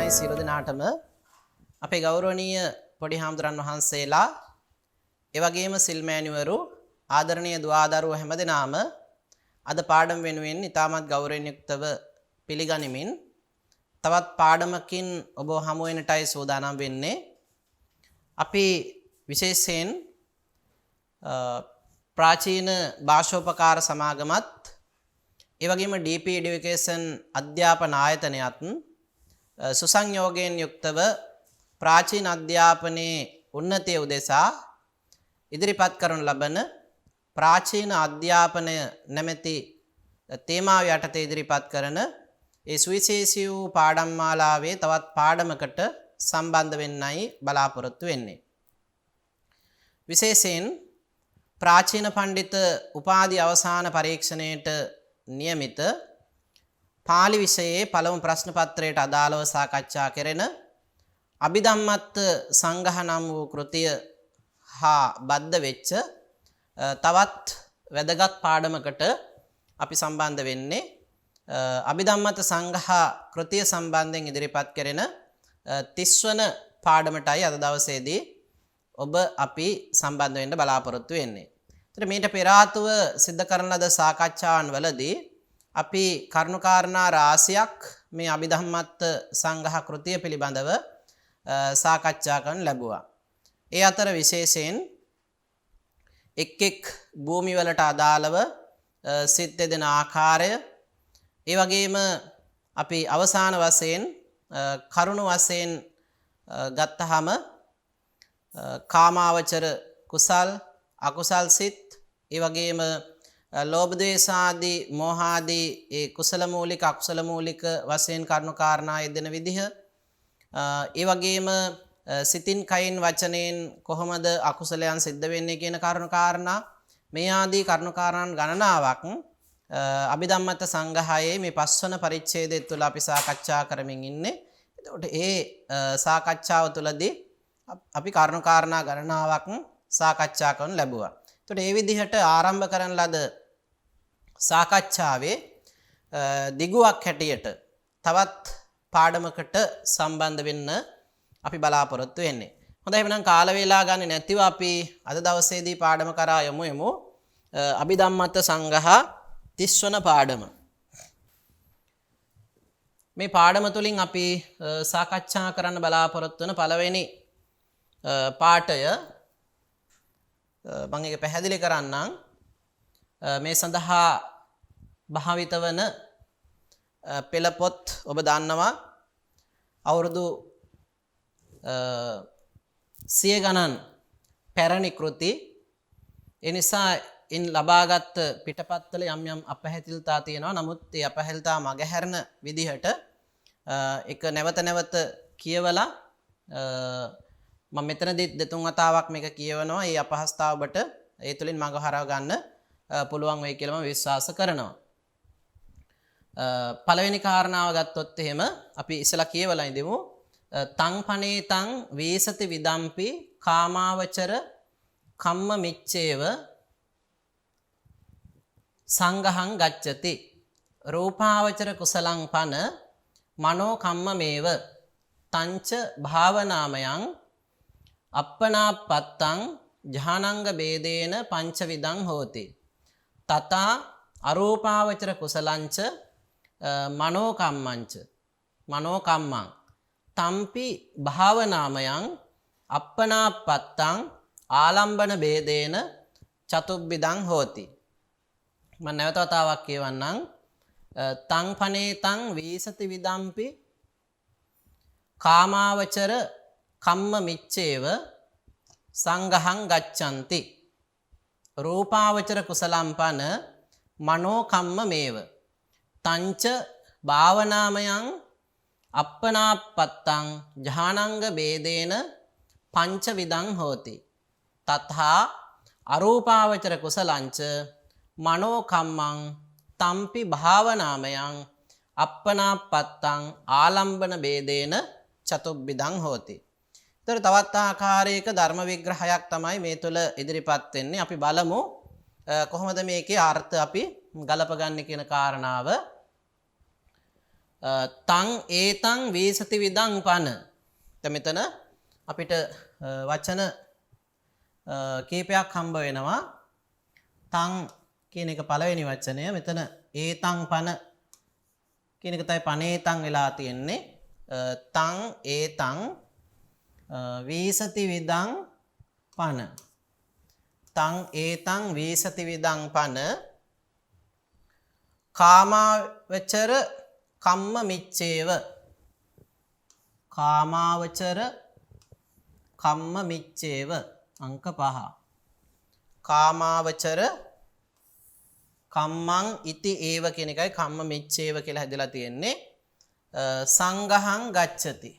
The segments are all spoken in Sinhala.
තමයි සියලු දෙනාටම අපේ ගෞරවනීය පොඩි හාමුදුරන් වහන්සේලා ඒ වගේම සිල් මෑණිවරු ආදරණීය දුවදරුවෝ හැමදෙනාම අද පාඩම් වෙනුවෙන් ඉතාමත් ගෞරවයෙන් යුක්තව පිළිගනිමින් තවත් පාඩමකින් ඔබ හමු වෙනටයි සූදානම් වෙන්නේ. අපි විශේෂයෙන් ප්‍රාචීන භාෂෝපකාර සමාගමත් ඒ වගේම DP Education අධ්‍යාපන ආයතනයත් සුසංයෝගයෙන් යුක්තව ප්‍රාචීන අධ්‍යාපනයේ උන්නතිය උදෙසා ඉදිරිපත් කරනු ලබන ප්‍රාචීන අධ්‍යාපනය නැමැති තේමාව යටතේ ඉදිරිපත් කරන ඒ සුවිශේෂී වූ පාඩම් මාලාවේ තවත් පාඩමකට සම්බන්ධ වෙන්නයි බලාපොරොත්තු වෙන්නේ. විශේෂයෙන් ප්‍රාචීන පඬිත උපාධි අවසාන පරීක්ෂණයට නියමිත පාලි විෂයේ පළමු ප්‍රශ්න පත්‍රයට අදාළව සාකච්ඡා කෙරෙන අභිධම්මත් සංග්‍රහ නම් වූ කෘතිය හා බද්ධ වෙච්ච තවත් වැදගත් පාඩමකට අපි සම්බන්ධ වෙන්නේ. අභිධම්මත් සංග්‍රහ කෘතිය සම්බන්ධයෙන් ඉදිරිපත් කෙරෙන 30 වන පාඩමටයි අද දවසේදී ඔබ අපි සම්බන්ධ වෙන්න බලාපොරොත්තු වෙන්නේ. ඒතර මේට පෙර ආතුව සිද්ධ කරන ලද සාකච්ඡාවන් වලදී අපි කරුණාකාරණා රාශියක් මේ අභිධම්මත් සංග්‍රහ කෘතිය පිළිබඳව සාකච්ඡා කරන්න ලැබුවා. ඒ අතර විශේෂයෙන් එක් භූමි වලට අදාළව සිත් දෙන ආකාරය, ඒ වගේම අපි අවසාන වශයෙන් කරුණ වශයෙන් ගත්තහම කාමාවචර කුසල් අකුසල් සිත්, ඒ වගේම ලෝභ ද්වේෂ ආදී මෝහ ආදී ඒ කුසල මූලික අකුසල මූලික වශයෙන් කරුණු කාරණා යෙදෙන විදිහ, ඒ වගේම සිතින් කයින් වචනයෙන් කොහොමද අකුසලයන් සිද්ධ වෙන්නේ කියන කරුණු කාරණා, මේ ආදී කරුණු කාරණාන් ගණනාවක් අභිධම්මත් සංග්‍රහයේ මේ 5 වන පරිච්ඡේදය තුළ අපි සාකච්ඡා කරමින් ඉන්නේ. එතකොට ඒ සාකච්ඡාව තුළදී අපි කරුණු කාරණා ගණනාවක් සාකච්ඡා කරනු ලැබුවා. එතකොට මේ විදිහට ආරම්භ කරන ලද සාකච්ඡාවේ දිගුවක් හැටියට තවත් පාඩමකට සම්බන්ධ වෙන්න අපි බලාපොරොත්තු වෙන්නේ. හොඳයි, එහෙනම් කාල වේලා ගන්න නැතිව අපි අද දවසේදී පාඩම කරා යමු. අභිධම්මත් සංග්‍රහ 30 වන පාඩම. මේ පාඩම තුලින් අපි සාකච්ඡා කරන්න බලාපොරොත්තු වෙන පළවෙනි පාඩය මම ඒක පැහැදිලි කරන්නම්. මේ සඳහා භාවිත වන පෙළ පොත් ඔබ දන්නවා අවුරුදු 100 ගණන් පැරණි කෘති. ඒ නිසා ඉන් ලබාගත් පිටපත්වල යම් අපහැතිල්තා තියෙනවා. නමුත් ඒ අපහැල්තා මගහැරන විදිහට එක නැවත කියවලා මම මෙතනදී දෙතුන් වතාවක් මේක කියවනවා. ඒ අපහසුතාව ඔබට ඒ තුලින් මඟ හරව ගන්න පුළුවන් වෙයි කියලා මම විශ්වාස කරනවා. පළවෙනි කාරණාව ගත්තොත් එහෙම අපි ඉස්සලා කියවලා ඉඳිමු. තං පනේතං වේසති විදම්පි කාමාවචර කම්ම මිච්ඡේව සංඝහං ගච්ඡති රූපාවචර කුසලං පන මනෝ කම්මමේව තංච භාවනාමයං අප්පනාපත්තං ජානංග බේදේන පංචවිදං හෝති තතා අරූපාවචර කුසලංච මනෝ කම්මං තම්පි භාවනාමයං අප්පනාපත්තං ආලම්බන බේදේන චතුබ්බිදං හෝති. මම නැවත වතාවක් කියවන්නම්. තං පනේතං වීසති විදම්පි කාමාවචර කම්ම මිච්ඡේව සංඝහං ගච්ඡanti රූපාවචර කුසලම් පන මනෝ කම්මමේව තංච භාවනාමයං අප්පනාපත්තං ජානංග බේදේන පංචවිදං හෝති තථා අරූපාවචර කුසලංච මනෝ කම්මං තම්පි භාවනාමයං අප්පනාපත්තං ආලම්බන බේදේන චතුබ්බිදං හෝති. ඒතර තවත් ආකාරයක ධර්ම විග්‍රහයක් තමයි මේ තුල ඉදිරිපත් වෙන්නේ. අපි බලමු කොහොමද මේකේ අර්ථ අපි ගලපගන්නේ කියන කාරණාව. තං ඒතං වීසති විදං පන. මෙතන අපිට වචන කීපයක් හම්බ වෙනවා. තං කියන එක පළවෙනි වචනය. මෙතන ඒතං පන කියන එක තමයි පනේතං වෙලා තියෙන්නේ. තං ඒතං වීසති විදං පන. තං ඒතං වීසති විදං පන කාමාවචර කම්ම මිච්ඡේව. කාමාවචර කම්ම මිච්ඡේව අංක 5. කාමාවචර කම්මං ඉති ඒව කියන එකයි කම්ම මිච්ඡේව කියලා හැදලා තියෙන්නේ. සංඝහං ගච්ඡති.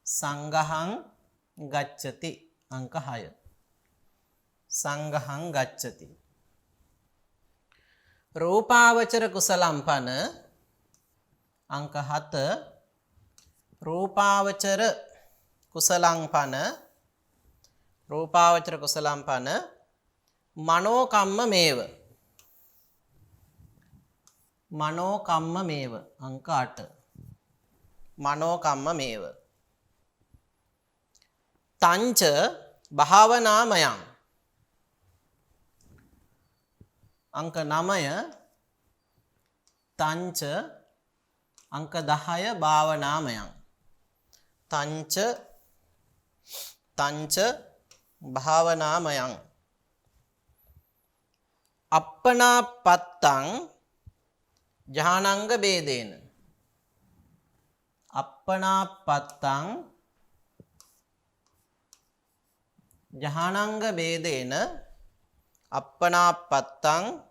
සංඝහං ගච්ඡති අංක 6. සංඝහං ගච්ඡති. රූපාවචර කුසලම් පන අංක 7. රූපාවචර කුසලං පන රූපාවචර කුසලම් පන මනෝකම්ම මේව. මනෝකම්ම මේව අංක 8. මනෝකම්ම මේව. තංච භාවනාමයං අංක 9. තංච අංක 10 භාවනාමයං. තංච භාවනාමයං. අප්පනාපත්තං ජානංග බේදේන. අප්පනාපත්තං ජානංග බේදේන. අප්පනාපත්තං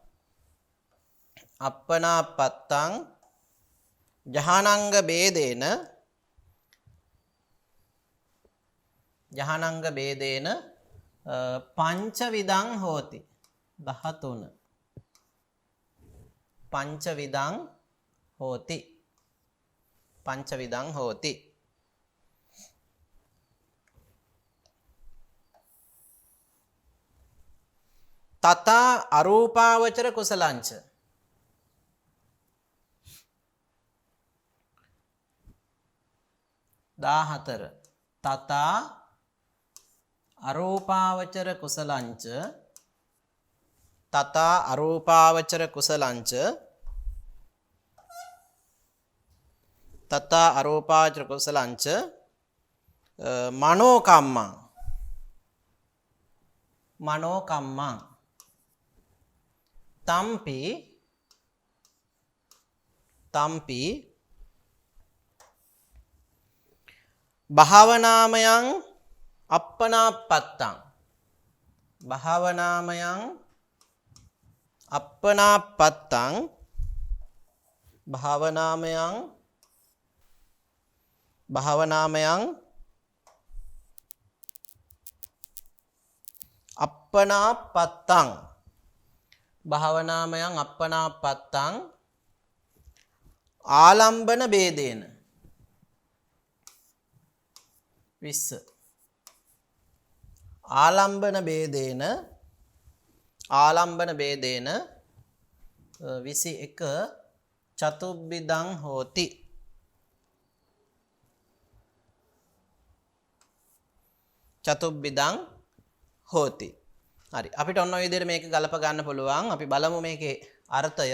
ජානංග බේදේන. ජානංග බේදේන පංචවිදං හෝති. 13. පංචවිදං හෝති. පංචවිදං හෝති. තථා අරූපාවචර කුසලංච. 14. තථා අරූපාවචර කුසලංච. තථා අරූපාවචර කුසලංච. තථා අරූපාවචර කුසලංච මනෝකම්මං. මනෝකම්මං තම්පි භාවනාමයං අප්පනාපත්තං. භාවනාමයං අප්පනාපත්තං. භාවනාමයං අප්පනාපත්තං. භාවනාමයං අප්පනාපත්තං ආලම්බන බේදේන. 20. ආලම්බන බේදේන. ආලම්බන බේදේන 21 චතුබ්බිදං හෝති. චතුබ්බිදං හෝති. හරි. අපිට ඔන්න ඔය විදිහට මේක ගලප ගන්න පුළුවන්. අපි බලමු මේකේ අර්ථය.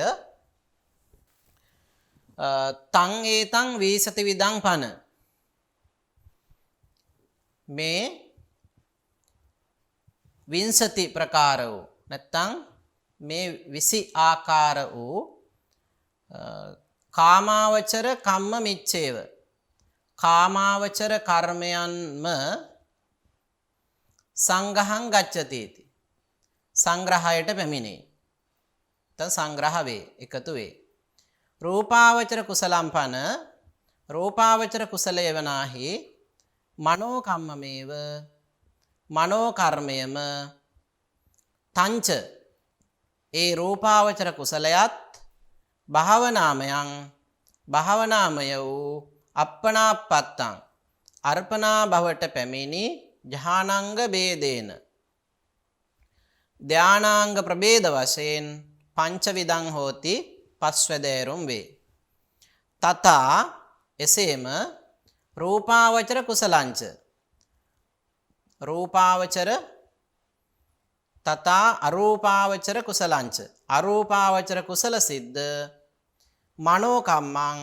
තං ඒතං වීසති විදං පන. මේ විංසති ප්‍රකාර වූ නැත්තං මේ 20 ආකාර වූ කාමාවචර කම්ම මිච්ඡේව. කාමාවචර කර්මයන්ම සංඝහං ගච්ඡති. සංග්‍රහයට පැමිණේ. තන් සංග්‍රහ වේ, එකතු වේ. රූපාවචර කුසලම් පන රූපාවචර කුසලය වනාහි මනෝකම්මමේව මනෝකර්මයම තංච ඒ රූපාවචර කුසලයත් භාවනාමයන් භාවනාමය වූ අප්පනාපත්තං අර්පණා බවට පැමිණි ජානංග බේදේන ධානාංග ප්‍රභේද වශයෙන් පංචවිදං හෝති පස්වැදෑරුම් වේ. තථා එසේම රූපාවචර කුසලංච රූපාවචර තථා අරූපාවචර කුසලංච අරූපාවචර කුසල සිද්ධ මනෝ කම්මං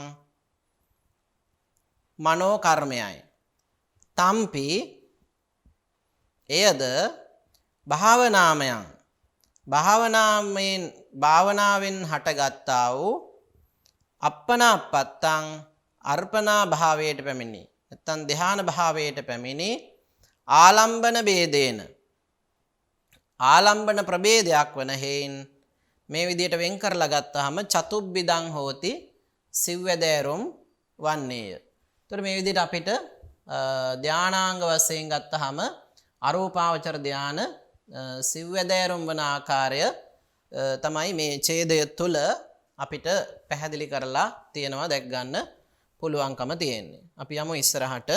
මනෝ කර්මයයි තම්පි එයද භාවනාමයන් භාවනාවෙන් හටගත්තා වූ අප්පනාපත්තං අර්පණා භාවයට පැමිණි නැත්නම් ධ්‍යාන භාවයට පැමිණි ආලම්බන ભેදේන ආලම්බන ප්‍රභේදයක් වන හේයින් මේ විදියට වෙන් කරලා ගත්තාම චතුබ්බිදං හෝති සිව්වැදෑරුම් වන්නේය. ඒතර මේ විදියට අපිට ධානාංග වශයෙන් ගත්තාම අරූපාවචර ධාන සිව්වැදෑරුම් වන ආකාරය තමයි මේ ඡේදය තුල අපිට පැහැදිලි කරලා තියෙනවා දැක් ගන්න පුළුවන්කම තියෙන්නේ. අපි යමු ඉස්සරහට.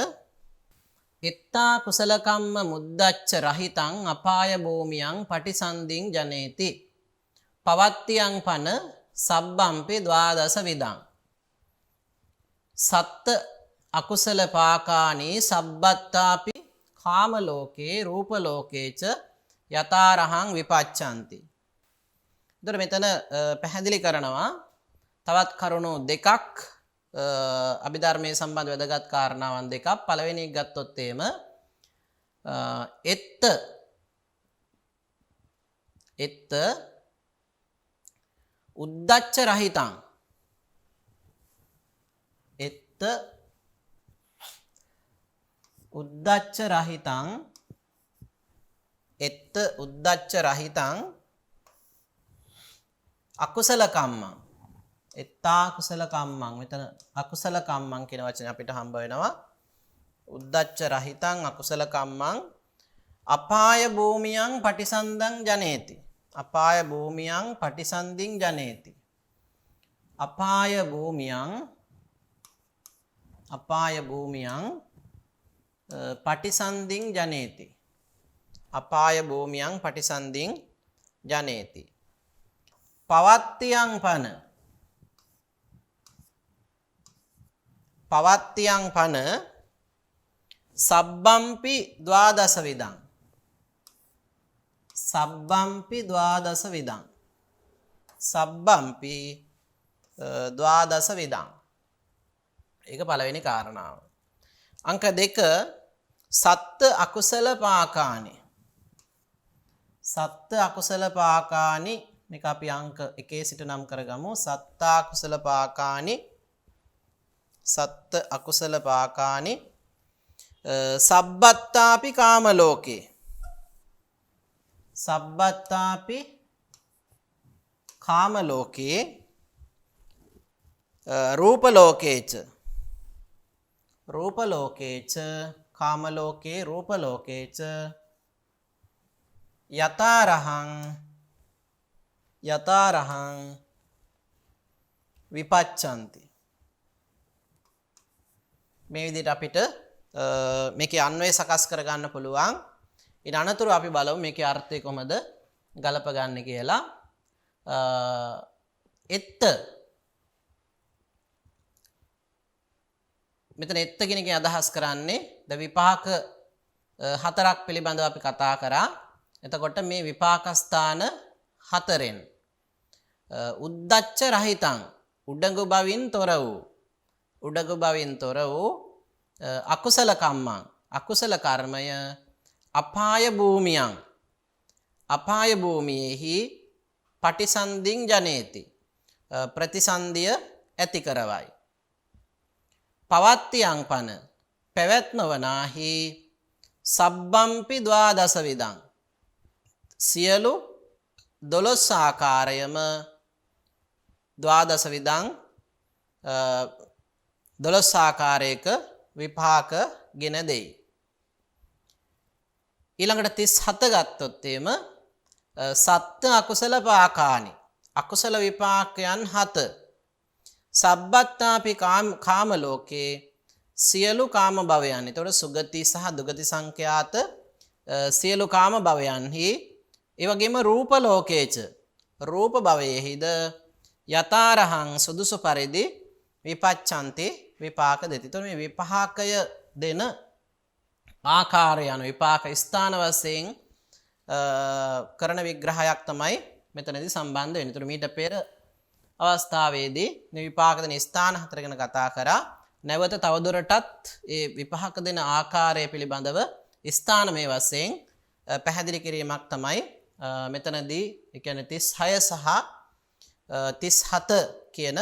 ඉත්තා කුසල කම්ම මුද්දච්ච රහිතං අපාය භූමියං පටිසන්ධින් ජනේති. පවත්තියං පන සබ්බම්පි ද්වාදස විදං. සත්ත අකුසල පාකානී සබ්බත්තාපි කාම ලෝකේ රූප ලෝකේච යතාරහං විපච්ඡanti. දර මෙතන පැහැදිලි කරනවා තවත් කරුණු දෙකක් අභිධර්මයේ සම්බන්ධ වැදගත් කාරණාවන් දෙකක්. පළවෙනි එක ගත්තොත් එම එත්ත උද්දච්ච රහිතං එත්ත උද්දච්ච රහිතං එත්ත උද්දච්ච රහිතං අකුසල කම්මං එත්තා කුසල කම්මං මෙතන අකුසල කම්මං කියන වචනේ අපිට හම්බ වෙනවා. උද්දච්ච රහිතං අකුසල කම්මං අපාය භූමියං පටිසන්ධං ජනේති. අපාය භූමියං පටිසන්ධින් ජනේති. අපාය භූමියං පටිසන්ධින් ජනේති. අපාය භූමියං පටිසන්ධින් ජනේති. පවත්තියං පන සබ්බම්පි ද්වාදස විදං. සබ්බම්පි ද්වාදස විදං. සබ්බම්පි ද්වාදස විදං. ඒක පළවෙනි කාරණාව. අංක 2 සත්ත අකුසල පාකානි. සත්ත අකුසල පාකානි මේක අපි අංක 1 සිට නම් කරගමු. සත්තා කුසල පාකානි සත්ත අකුසල පාකානි සබ්බත්තාපි කාම ලෝකේ. සබ්බත්තාපි කාම ලෝකේ රූප ලෝකේච කාම ලෝකේ රූප ලෝකේච යතාරහං විපච්ඡanti. මේ විදිහට අපිට මේකේ අන්වය සකස් කරගන්න පුළුවන්. ඊට අනතුරු අපි බලමු මේකේ අර්ථය කොහොමද ගලපගන්නේ කියලා. එත්ත මෙතන එත්ත කියන එකෙන් අදහස් කරන්නේ ද විපාක හතරක් පිළිබඳව අපි කතා කරා. එතකොට මේ විපාක ස්ථාන හතරෙන් උද්දච්ච රහිතං උඩඟු බවින් තොර වූ අකුසල කම්මං අකුසල කර්මය අපාය භූමියෙහි පටිසන්ධින් ජනේති ප්‍රතිසන්ධිය ඇති කරවයි. පවත්තියං පන පැවැත්ම වනාහි සබ්බම්පි ද්වාදස විදං සියලු 12 ආකාරයම ද්වාදස විදං 12 ආකාරයක විපාක ගෙන දෙයි. ඊළඟට 37 ගත්තොත් එම සත්ත අකුසල පාකානි අකුසල විපාකයන් 7 සබ්බත්තාපි කාම ලෝකේ සියලු කාම භවයන්. එතකොට සුගති සහ දුගති සංඛ්‍යාත සියලු කාම භවයන්හි ඒ වගේම රූප ලෝකේච රූප භවයේහිද යතාරහං සුදුසු පරිදි විපච්ඡanti විපාක දෙති. එතකොට මේ විපාකය දෙන ආකාරය යන විපාක ස්ථාන වශයෙන් කරන විග්‍රහයක් තමයි මෙතනදී සම්බන්ධ වෙන්නේ. එතකොට මීට පෙර අවස්ථාවේදී මේ විපාක දෙන ස්ථාන හතර ගැන කතා කරා. නැවත තවදුරටත් ඒ විපාක දෙන ආකාරය පිළිබඳව ස්ථානමය වශයෙන් පැහැදිලි කිරීමක් තමයි මෙතනදී ඒ කියන්නේ 36 සහ 37 කියන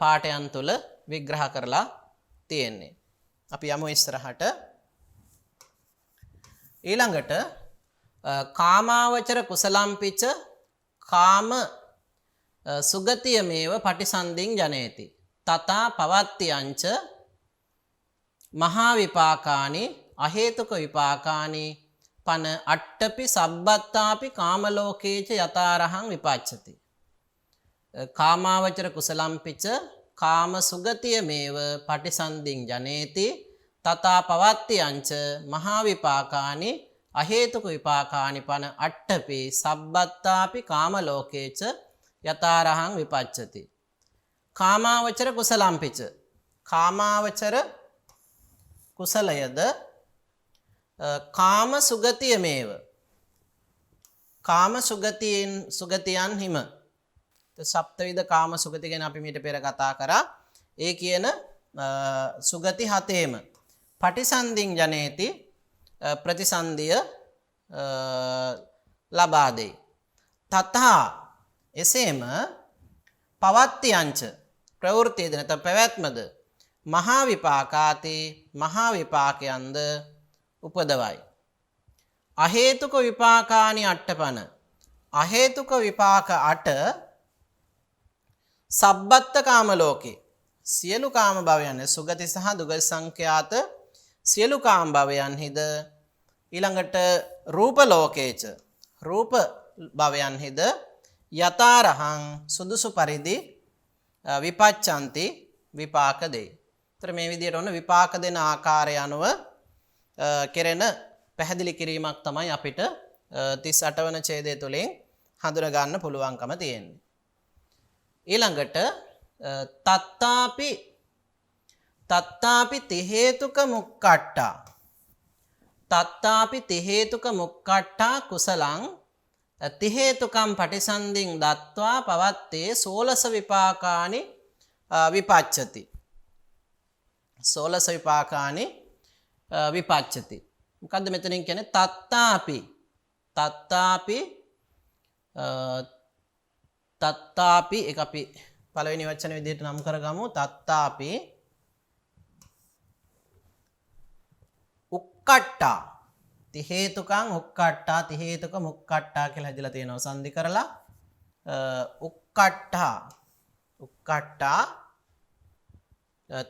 පාඩයන් තුල විග්‍රහ කරලා තියෙන්නේ. අපි යමු ඉස්සරහට. ඊළඟට කාමාවචර කුසලම්පිච කාම සුගතියමේව පටිසන්ධින් ජනේති. තථා පවත්තියංච මහා විපාකානි අහේතුක විපාකානි පන අට්ඨපි සබ්බත්තාපි කාමලෝකේච යතාරහං විපච්ඡති. කාමාවචර කුසලම්පිච කාම සුගතියමේව පටිසන්ධින් ජනේති. තථා පවත්තියංච මහා විපාකානි අහේතුක විපාකානි පන අට්ඨපි සබ්බත්තාපි කාමලෝකේච යතාරහං විපච්ඡති. කාමාවචර කුසලම්පිච කාමාවචර කුසලයද කාම සුගතියමේව කාම සුගතියන් හිම සප්තවිධ කාම සුගති ගැන අපි මීට පෙර කතා කරා. ඒ කියන සුගති හතේම පටිසන්ධින් ජනේති ප්‍රතිසන්දිය ලබා දෙයි. තථා එසේම පවත්තියංච ප්‍රවෘත්තියද නැත්නම් පැවැත්මද මහා විපාකාති මහා විපාකයන්ද උපදවයි. අහේතුක විපාකානි අට්ඨපන අහේතුක විපාක 8 සබ්බත්ත කාම ලෝකේ සියලු කාම භවයන් සුගති සහ දුගති සංඛ්‍යාත සියලු කාම භවයන්හිද ඊළඟට රූප ලෝකේච රූප භවයන්හිද යතාරහං සුදුසු පරිදි විපච්ඡanti විපාක දෙයි. ඒතර මේ විදිහට ඔන්න විපාක දෙන ආකාරය අනුව කෙරෙන පැහැදිලි කිරීමක් තමයි අපිට 38 වන ඡේදය තුලින් හඳුනා ගන්න පුළුවන්කම තියෙන්නේ. ඊළඟට තත්තාපි ති හේතුක මුක්කට්ටා තත්තාපි ති හේතුක මුක්කට්ටා කුසලං ති හේතුකම් පටිසන්ධින් දත්වා පවත්තේ සෝලස විපාකානි විපච්ඡති. සෝලස විපාකානි විපච්ඡති. මොකද්ද මෙතනින් කියන්නේ? තත්තාපි එක අපි පළවෙනි වචන විදිහට නම් කරගමු. තත්තාපි උක්කට්ටා ති හේතුකං උක්කට්ටා ති හේතුක මුක්කට්ටා කියලා හැදලා තියෙනවා සංදි කරලා. උක්කට්ටා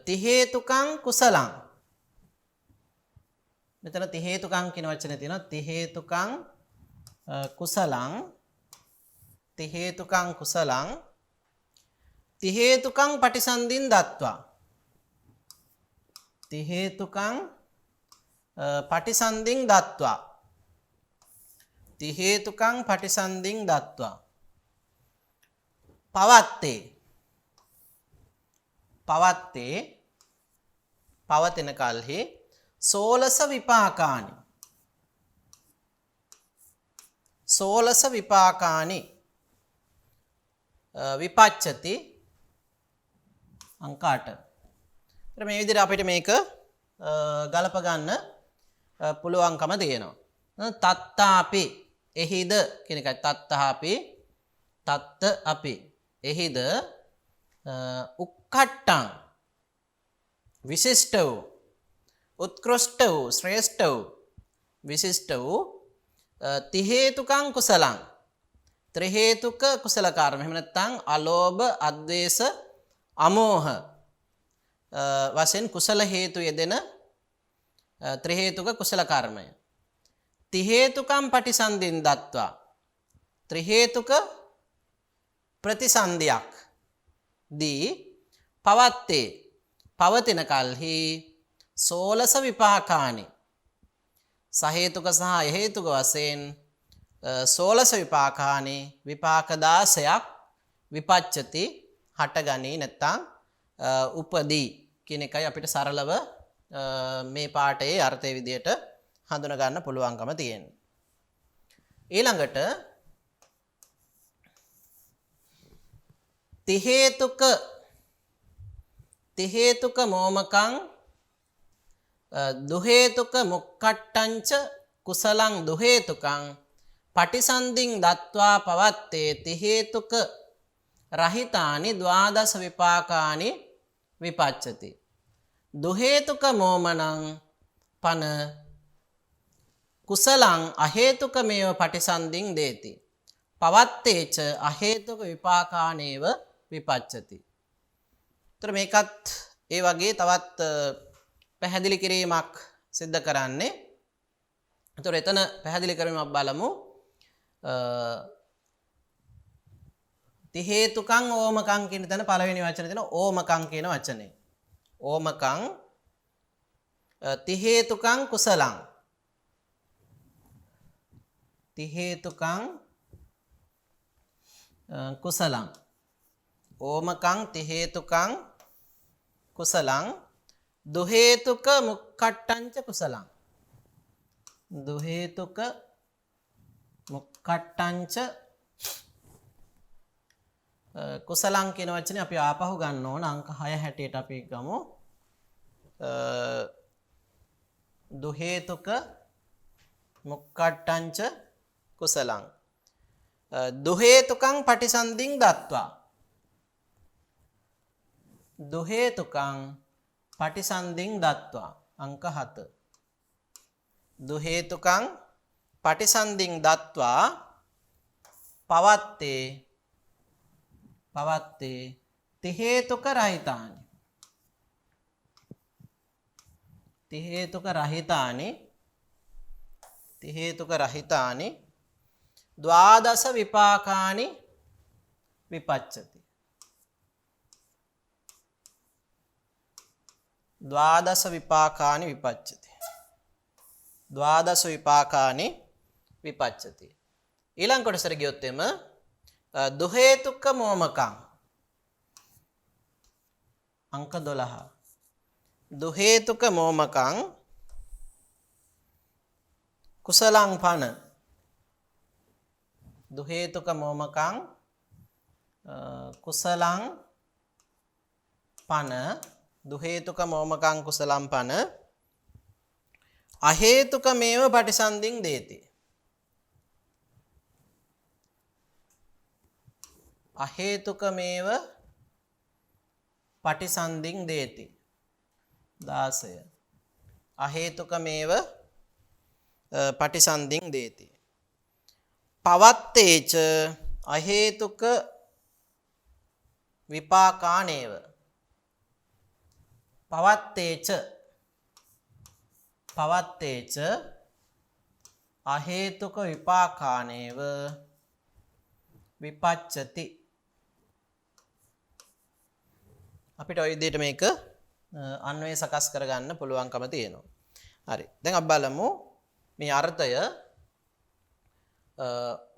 ති හේතුකං කුසලං. මෙතන ති හේතුකං කියන වචනේ තියෙනවා. ති හේතුකං කුසලං ති හේතුකං කුසලං ති හේතුකං පටිසන්ධින් දත්වා. ති හේතුකං පටිසන්ධින් දත්වා. ති හේතුකං පටිසන්ධින් දත්වා. පවත්තේ පවතින කල්හි සෝලස විපාකානි විපච්ඡති අංක 8. මේ විදිහට අපිට මේක ගලප ගන්න පුළුවන්කම තියෙනවා. තත්තාපි එහිද කියන එකයි. තත්තාපි තත්ත අපි එහිද උක්කට්ටං විශිෂ්ට වූ උත්කෘෂ්ට වූ ශ්‍රේෂ්ඨ වූ විශිෂ්ට වූ ති හේතුකං කුසලං ත්‍රි හේතුක කුසල කර්ම. එහෙම නැත්නම් අලෝභ අද්වේෂ අමෝහ වශයෙන් කුසල හේතු යෙදෙන ත්‍රි හේතුක කුසල කර්මය. ති හේතුකම් පටිසන්ධින් දත්වා ත්‍රි හේතුක ප්‍රතිසන්ධියක් දී පවත්තේ පවතින කල්හි සෝලස විපාකානි සහේතුක සහ හේතුක වශයෙන් සෝලස විපාකානි විපාක 16ක් විපච්ඡති හටගනී නැත්නම් උපදී කියන එකයි අපිට සරලව මේ පාඩයේ අර්ථය විදියට හඳුනා ගන්න පුළුවන්කම තියෙනවා. ඊළඟට තිහේතුක මෝමකං දුහේතුක මුක්කට්ටංච කුසලං දුහේතුකං පටිසන්ධින් දත්වා පවත්තේ තිහේතුක රහිතානි ද්වාදස විපාකානි විපච්චති. දුහේතුක මෝමනං පන කුසලං අහේතුකමේව පටිසන්ධින් දේති. පවත්තේච අහේතුක විපාකානේව විපච්චති. තර මේකත් ඒ වගේ තවත් පැහැදිලි කිරීමක් සිද්ධ කරන්නේ. එතකොට එතන පැහැදිලි කිරීමක් බලමු. තිහේතුකං ඕමකං කියන තැන පළවෙනි වචනේ තියෙන ඕමකං කියන වචනේ. ඕමකං තිහේතුකං කුසලං. තිහේතුකං කුසලං. ඕමකං තිහේතුකං කුසලං දුහේතුක මුක්කට්ටංච කුසලං. දුහේතුක මුක්කට්ටංච කුසලං කියන වචනේ අපි ආපහු ගන්න ඕන අංක 6 හැටියට අපි ගමු. දුහේතුක මුක්කට්ටංච කුසලං දුහේතුකං පටිසන්ධින් දත්වා. දුහේතුකං පටිසන්ධින් දත්වා අංක 7. දුහේතුකං පටිසන්ධින් දත්වා පවත්තේ තිහේතුක රහිතානි. තිහේතුක රහිතානි ද්වාදස විපාකානි විපච්චති. ද්වාදස විපාකානි විපච්චති. ද්වාදස විපාකානි විපච්චති. ඊළඟ කොටසට ගියොත් එම දුහේතුක මෝමකං අංක 12. දුහේතුක මෝමකං කුසලං පන. දුහේතුක මෝමකං කුසලං පන. දුහේතුක මෝමකං කුසලං පන අහේතුකමේව පටිසන්ධින් දේති. අහේතුකමේව පටිසන්ධින් දේති. 16. අහේතුකමේව පටිසන්ධින් දේති. පවත්තේච අහේතුක විපාකානේව. පවත්තේච අහේතුක විපාකානේව විපච්චති. අපිට ඔය විදිහට මේක අන්වය සකස් කරගන්න පුළුවන්කම තියෙනවා. හරි. දැන් අපි බලමු මේ අර්ථය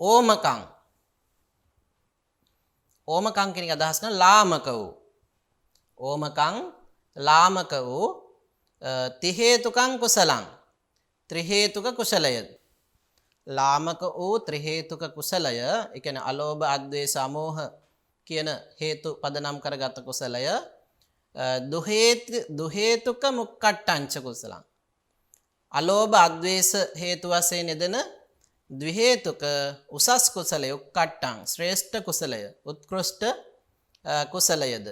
ඕමකං. ඕමකං කියන එක අදහස් කරන ලාමක වූ. ඕමකං ලාමක වූ තිහේතුකං කුසලං ත්‍රිහේතුක කුසලය. ලාමක වූ ත්‍රිහේතුක කුසලය ඒ කියන්නේ අලෝභ අද්වේෂ අමෝහ කියන හේතු පදනම් කරගත් කුසලය දුහේතුක මුක්කට්ටංච කුසලං. අලෝභ අද්වේෂ හේතු වශයෙන් යෙදෙන ද්විහේතුක උසස් කුසලය උක්කට්ටං ශ්‍රේෂ්ඨ කුසලය උත්කෘෂ්ඨ කුසලයද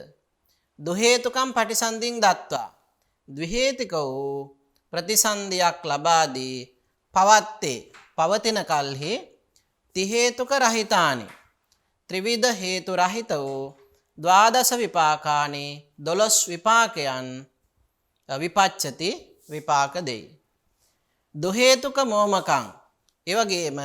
දුහේතුකම් පටිසන්ධින් දත්වා ද්විහේතික වූ ප්‍රතිසන්ධියක් ලබා දී පවත්තේ පවතින කල්හි තිහේතුක රහිතානි ත්‍රිවිධ හේතු රහිත වූ ද්වාදස විපාකානි 12 විපාකයන් විපච්චති විපාක දෙයි. දුහේතුක මෝමකං ඒ වගේම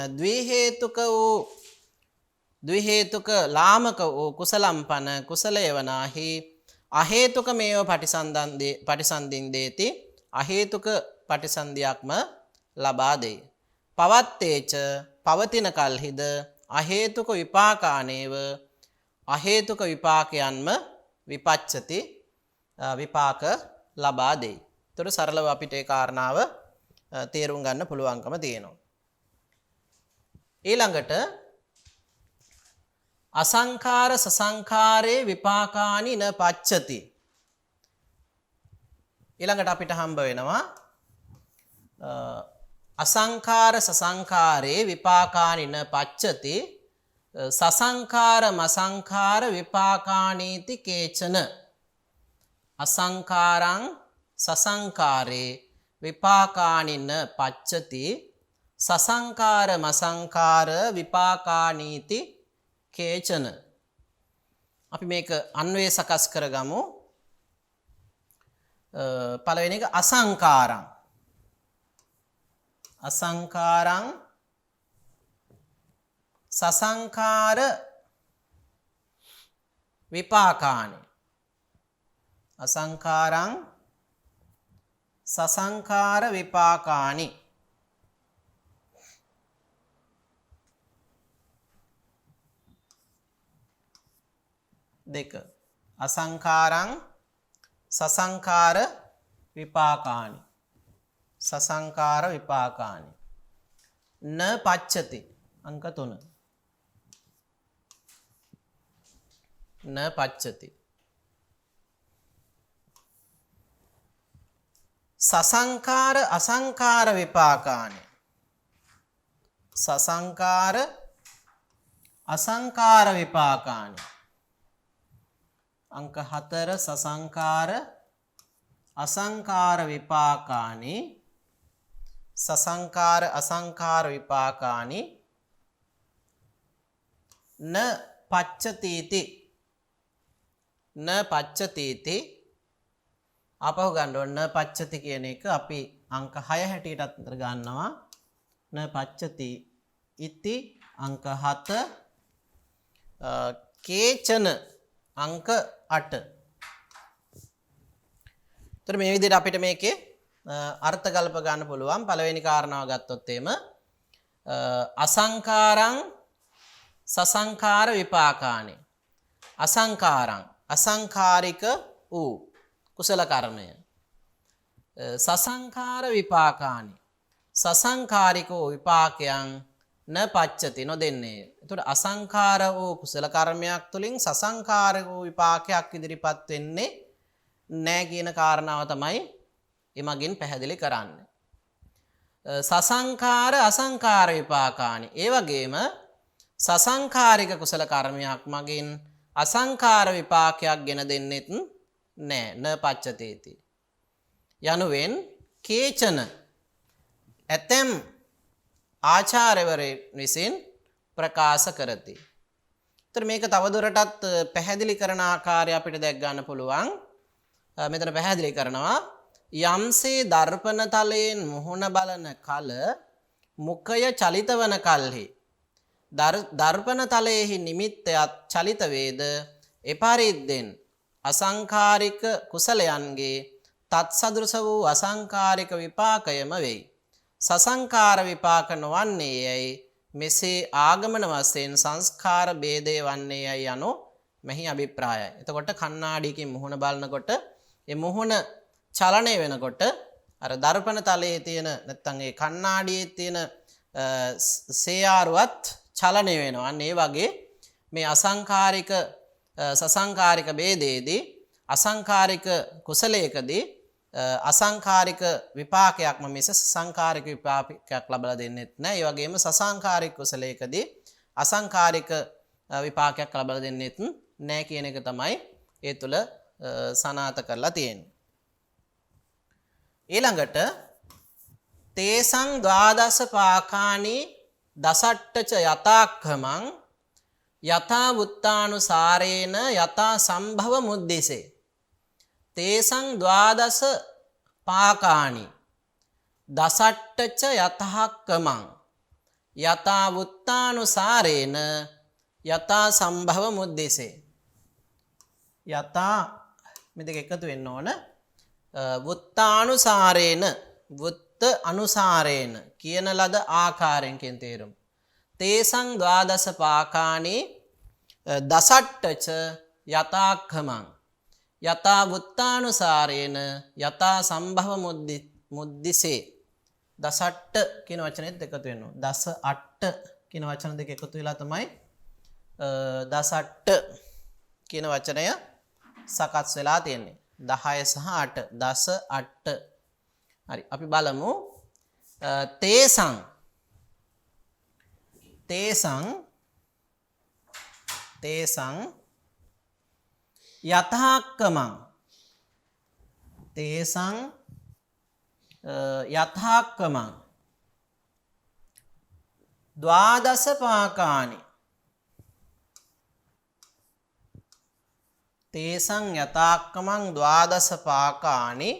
ද්විහේතුක ලාමක වූ කුසලම්පන කුසලය වනාහි අහේතුක මේව පටිසන්ධින් දේති අහේතුක පටිසන්ධියක්ම ලබා දෙයි. පවත්තේච පවතින කල්හිද අහේතුක විපාකානේව අහේතුක විපාකයන්ම විපච්චති විපාක ලබා දෙයි. ඒතර සරලව අපිට ඒ කාරණාව තේරුම් ගන්න පුළුවන්කම තියෙනවා. ඊළඟට අසංඛාර සසංඛාරේ විපාකානි න පච්චති. ඊළඟට අපිට හම්බ වෙනවා අසංඛාර සසංඛාරේ විපාකානි න පච්චති සසංඛාර මසංඛාර විපාකානීති කේචන. අසංඛාරං සසංඛාරේ විපාකානි න පච්චති සසංඛාර මසංඛාර විපාකානීති කේචන. අපි මේක අන්වයේ සකස් කරගමු. පළවෙනි එක අසංඛාරං. අසංඛාරං සසංඛාර විපාකානි. අසංඛාරං සසංඛාර විපාකානි. දෙක අසංඛාරං සසංඛාර විපාකානි. සසංඛාර විපාකානි න පච්චති. අංක 3 න පච්චති. සසංඛාර අසංඛාර විපාකානි. සසංඛාර අසංඛාර විපාකානි. අංක 4 සසංඛාර අසංඛාර විපාකානි සසංඛාර අසංඛාර විපාකානි න පච්චතීති. න පච්චතීති. අපහු ගන්න ඕන න පච්චති කියන එක අපි අංක 6 හැටියටත් ගන්නවා. න පච්චති ඉති අංක 7 කේචන අංක 8. එතකොට මේ විදිහට අපිට මේකේ අර්ථ කල්ප ගන්න පුළුවන්. පළවෙනි කාරණාව ගත්තොත් එම අසංඛාරං සසංඛාර විපාකානි. අසංඛාරං අසංඛාරික වූ කුසල කර්මය. සසංඛාර විපාකානි සසංඛාරික වූ විපාකයන් න පච්චති නොදෙන්නේ. එතකොට අසංඛාර වූ කුසල කර්මයක් තුළින් සසංඛාර වූ විපාකයක් ඉදිරිපත් වෙන්නේ නැහැ කියන කාරණාව තමයි එමගින් පැහැදිලි කරන්නේ. සසංඛාර අසංඛාර විපාකානි. ඒ වගේම සසංඛාරික කුසල කර්මයක් මගින් අසංඛාර විපාකයක් ගෙන දෙන්නෙත් නැහැ. න පච්චතේති. යනුවෙන් කේචන ඇතැම් ආචාර්යවරයෙක් විසින් ප්‍රකාශ කරති. ඒතර මේක තවදුරටත් පැහැදිලි කරන ආකාරය අපිට දැක් ගන්න පුළුවන්. මෙතන පැහැදිලි කරනවා යම්සේ දර්පණ තලයෙන් මුහුණ බලන කල මුඛය චලිත වන කල්හි දර්පණ තලයේහි නිමිත්තයත් චලිත වේද එපරිද්දෙන් අසංඛාරික කුසලයන්ගේ තත්සදෘශ වූ අසංඛාරික විපාකයම වෙයි. සසංඛාර විපාක නොවන්නේ යයි මෙසේ ආගමන වශයෙන් සංස්කාර ભેදේ වන්නේ යයි යනු මෙහි අභිප්‍රායයි. එතකොට කණ්ණාඩියකින් මුහුණ බලනකොට ඒ මුහුණ චලනය වෙනකොට අර දර්පණ තලයේ තියෙන නැත්නම් ඒ කණ්ණාඩියේ තියෙන සේයාරුවත් චලනය වෙනවා. අන්න ඒ වගේ මේ අසංඛාරික සසංඛාරික ભેදයේදී අසංඛාරික කුසලයකදී අසංඛාරික විපාකයක්ම මිස සංඛාරික විපාකයක් ලබා දෙන්නේ නැහැ. ඒ වගේම සසංඛාරික කුසලයකදී අසංඛාරික විපාකයක් ලබා දෙන්නේ නැහැ කියන එක තමයි ඒ තුල සනාත කරලා තියෙන්නේ. ඊළඟට තේසං ද්වාදස පාකානි දසට්ඨච යතාක්ඛමං යථා වුත්තානුසාරේන යථා සම්භව මුද්දිසේ. තේසං ද්වාදස පාකානි දසට්ඨච යතහක්කමං යථා වුත්තානුසාරේන යථා සම්භව මුද්දිසේ. යථා මේ දෙක එකතු වෙන්න ඕන. වුත්තානුසාරේන වුත්ත අනුසාරේන කියන ලද ආකාරයෙන් කියන තේරුම. තේසං ද්වාදස පාකානි දසට්ඨච යතාක්ඛමං යතා වුත්තානුසාරේන යතා සම්භව මුද්දිසේ. දසට්ට කියන වචනයත් එකතු වෙනවා. දස අට්ට කියන වචන දෙක එකතු වෙලා තමයි දසට්ට කියන වචනය සකස් වෙලා තියෙන්නේ. 10 සහ 8 දස අට්ට. හරි අපි බලමු තේසං යථාක්කමං තේසං යථාක්කමං ද්වාදස පාකානි තේසං යථාක්කමං ද්වාදස පාකානි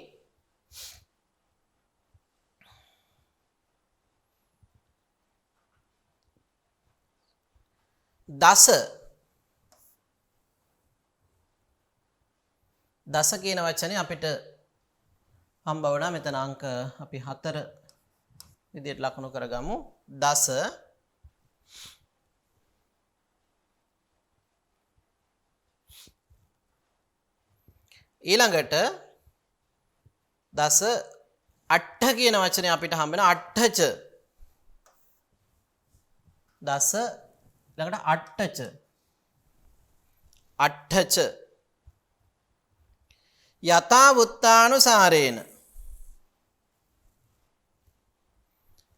දස කියන වචනේ අපිට හම්බ වුණා. මෙතන අංක අපි 4 විදිහට ලකුණු කරගමු. දස ඊළඟට දස අට්ඨ කියන වචනේ අපිට හම්බ වෙන අට්ඨච දස ඊළඟට අට්ඨච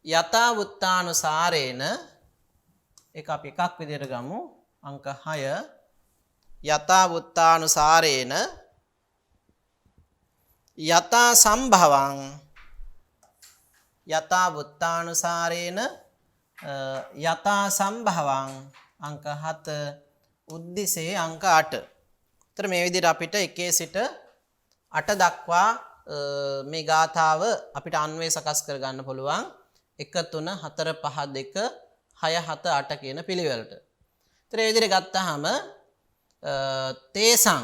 යතා වුත්තානුසාරේන එක අපි එකක් විදිහට ගමු. අංක 6 යතා වුත්තානුසාරේන යතා සම්භවං අංක 7 උද්දිසේ අංක 8. ඒතර මේ විදිහට අපිට 1 සිට 8 දක්වා මේ ගාථාව අපිට අන්වය සකස් කර ගන්න පුළුවන්. 1 3 4 5 2 6 7 8 කියන පිළිවෙලට. ඒතර මේ විදිහට ගත්තාම තේසං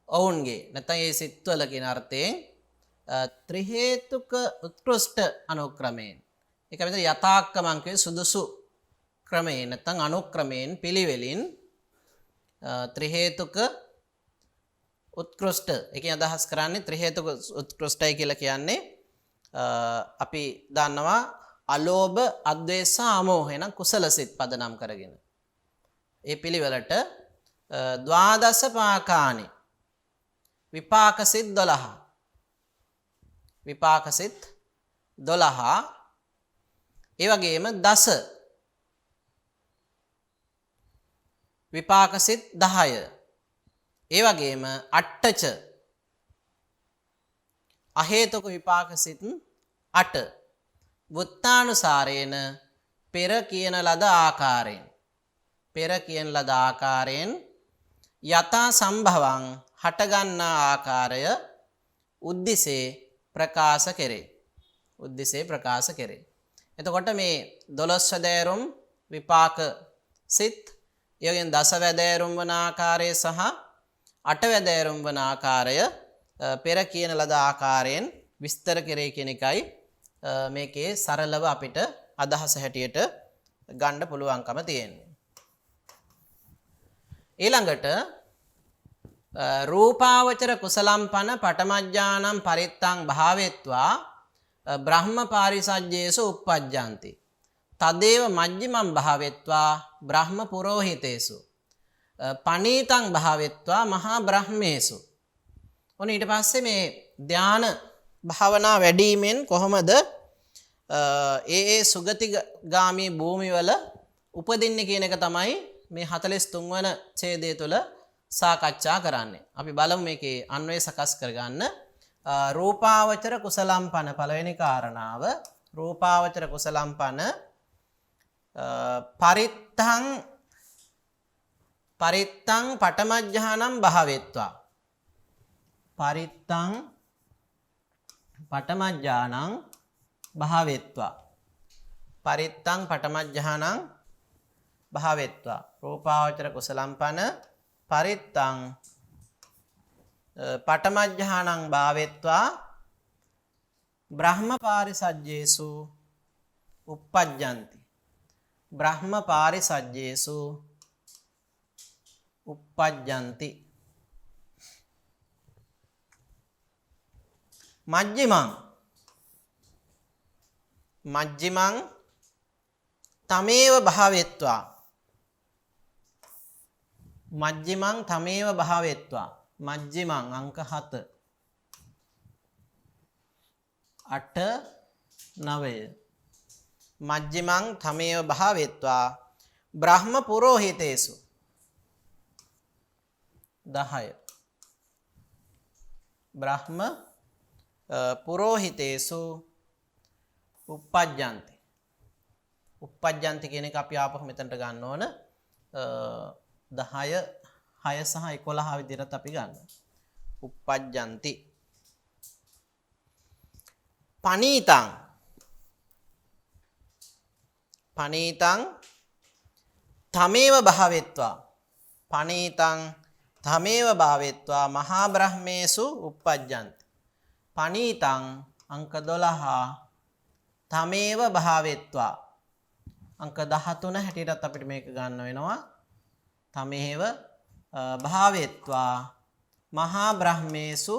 ඔවුන්ගේ නැත්නම් ඒ සිත්වල කියන අර්ථයෙන් ත්‍රි හේතුක උත්කෘෂ්ඨ අනුක්‍රමයෙන්. ඒක විතර යථාක්කමං කියේ සුදුසු ක්‍රමයෙන් නැත්නම් අනුක්‍රමයෙන් පිළිවෙලින් ත්‍රි හේතුක උත්කෘෂ්ඨ. ඒකෙන් අදහස් කරන්නේ ත්‍රි හේතුක උත්කෘෂ්ඨයි කියලා කියන්නේ අපි දන්නවා අලෝභ අද්වේෂ අමෝහ එන කුසල සිත් පදනම් කරගෙන. ඒ පිළිවෙලට ද්වාදස පාකානි විපාක සිත් 12 ඒ වගේම දස විපාක සිත් 10 ඒ වගේම අට්ඨච අහේතුක විපාක සිත් 8 වුත්තානුසාරේන පෙර කියන ලද ආකාරයෙන් යතා සම්භවං හටගන්නා ආකාරය උද්දිසේ ප්‍රකාශ කෙරේ. එතකොට මේ 12 වැදෑරුම් විපාක සිත් යෝගෙන් දස වැදෑරුම් වන ආකාරය සහ 8 වැදෑරුම් වන ආකාරය පෙර කියන ලද ආකාරයෙන් විස්තර කෙරේ කියන එකයි මේකේ සරලව අපිට අදහස හැටියට ගන්න පුළුවන්කම තියෙන්නේ. ඊළඟට රූපාවචර කුසලම්පන පඨමඥානම් පරිත්තං භාවෙත්වා බ්‍රහ්ම පාරිසජ්ජේසු uppajjanti තදේව මජ්ජිමං භාවෙත්වා බ්‍රහ්ම පුරෝහිතේසු පනීතං භාවෙත්වා මහා බ්‍රහ්මේසු. ඔන්න ඊට පස්සේ මේ ධාන භාවනා වැඩිමෙන් කොහොමද ඒ සුගතිගාමී භූමිවල උපදින්නේ කියන එක තමයි මේ 43 වන ඡේදය තුළ සාකච්ඡා කරන්නේ. අපි බලමු මේකේ අන්වය සකස් කරගන්න. රූපාවචර කුසලම්පන පළවෙනි කාරණාව රූපාවචර කුසලම්පන පරිත්තං පඨමඥානම් භාවෙත්වා රූපාවචර කුසලම්පන පරිත්තං පඨමඥානං භාවෙත්වා බ්‍රහ්ම පාරිසජ්ජේසු uppajjanti බ්‍රහ්ම පාරිසජ්ජේසු uppajjanti මජ්ජිමං තමේව භාවෙත්වා මජ්ජිමං තමේව භාවෙත්වා මජ්ජිමං අංක 7 8 9 මජ්ජිමං තමේව භාවෙත්වා බ්‍රහ්ම පුරෝහිතේසු 10 බ්‍රහ්ම පුරෝහිතේසු uppajjanti uppajjanti කියන එක අපි ආපහු මෙතනට ගන්න ඕන 10 6 සහ 11 විදිහට අපි ගන්න. uppajjanti පනීතං තමේව භාවෙත්වා පනීතං තමේව භාවෙත්වා මහා බ්‍රහ්මේසු uppajjanti පනීතං අංක 12 තමේව භාවෙත්වා අංක 13 හැටියටත් අපිට මේක ගන්න වෙනවා තමේව භාවෙත්වා මහා බ්‍රහ්මේසු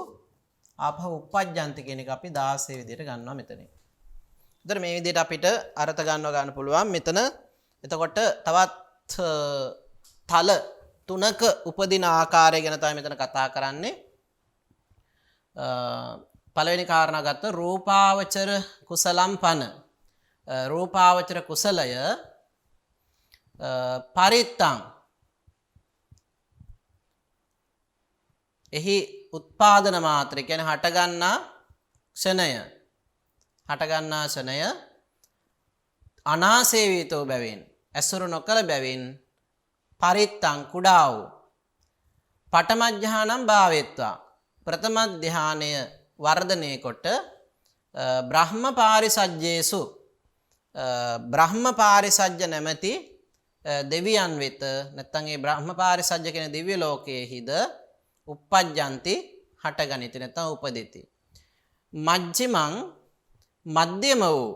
ආපහු uppajjanti කියන එක අපි 16 විදිහට ගන්නවා මෙතන. ඒතර මේ විදිහට අපිට අර්ථ ගන්න පුළුවන් මෙතන. එතකොට තවත් තල තුනක උපදින ආකාරය ගැන තමයි මෙතන කතා කරන්නේ. පළවෙනි කාරණා ගත්ත රූපාවචර කුසලම් පන රූපාවචර කුසලය පරිත්තං එහි උත්පාදන මාත්‍රය කියන්නේ හටගන්නා ක්ෂණය අනාසේවිතෝ බැවින් ඇසුරු නොකළ බැවින් පරිත්තං කුඩා වූ පඨම ධානම් භාවෙත්වා ප්‍රථම ධානය වර්ධනය කොට බ්‍රහ්ම පාරිසජ්ජේසු බ්‍රහ්ම පාරිසජ්ජ නැමැති දෙවියන් වෙත නැත්නම් ඒ බ්‍රහ්ම පාරිසජ්ජ කියන දිව්‍ය ලෝකයේහිද uppajjanti හටගනිති නැත්නම් උපදිති. මජ්ජිමං මධ්‍යම වූ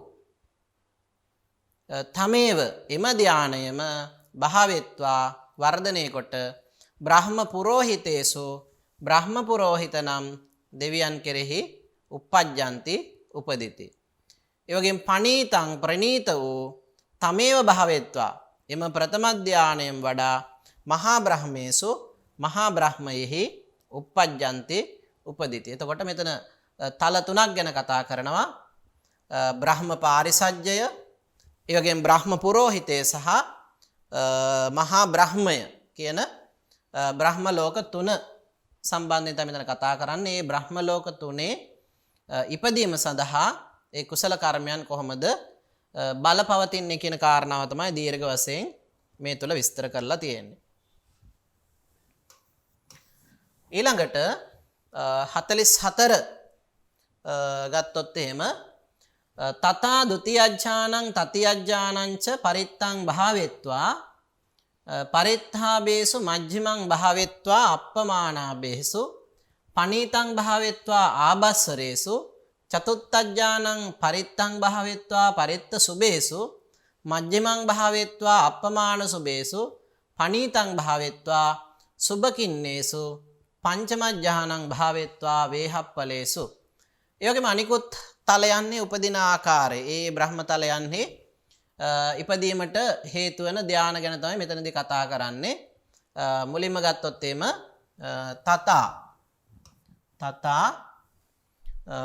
තමේව එම ධානයම භාවෙත්වා වර්ධනය කොට බ්‍රහ්ම පුරෝහිතේසු බ්‍රහ්ම පුරෝහිත නම් දෙවියන් කෙරෙහි uppajjanti උපදිති. ඒ වගේම පනීතං ප්‍රනීත වූ තමේව භාවෙත්වා එම ප්‍රථම ධානයෙන් වඩා මහා බ්‍රහ්මේසු මහා බ්‍රහ්මයෙහි uppajjanti උපදිති. එතකොට මෙතන තල තුනක් ගැන කතා කරනවා. බ්‍රහ්ම පාරිසජ්ජය, ඒ වගේම බ්‍රහ්ම පුරෝහිතය සහ මහා බ්‍රහ්මය කියන බ්‍රහ්ම ලෝක තුන සම්බන්ධයෙන් තමයි මෙතන කතා කරන්නේ. මේ බ්‍රහ්ම ලෝක තුනේ ඉපදීම සඳහා ඒ කුසල කර්මයන් කොහොමද බලපවතින්නේ කියන කාරණාව තමයි දීර්ඝ වශයෙන් මේ තුල විස්තර කරලා තියෙන්නේ. ඊළඟට 44 ගත්තොත් එහෙම තථා ဒ ුතියඥානං තතියඥානං ච පරිත්තං භාවෙත්වා පරිත්ථාබේසු මජ්ජිමං භාවෙත්වා අප්පමානාබේසු පනීතං භාවෙත්වා ආබස්සරේසු චතුත්ථඥානං පරිත්තං භාවෙත්වා පරිත්ත සුබේසු මජ්ජිමං භාවෙත්වා අප්පමාන සුබේසු පනීතං භාවෙත්වා සුබකින්නේසු පංචමඥානං භාවෙත්වා වේහප්පලේසු. ඒ වගේම අනිකුත් තලයන්හි උපදින ආකාරය ඒ බ්‍රහ්ම තලයන්හි ඉපදීමට හේතු වෙන ධානය ගැන තමයි මෙතනදී කතා කරන්නේ. මුලින්ම ගත්තොත් එම තථා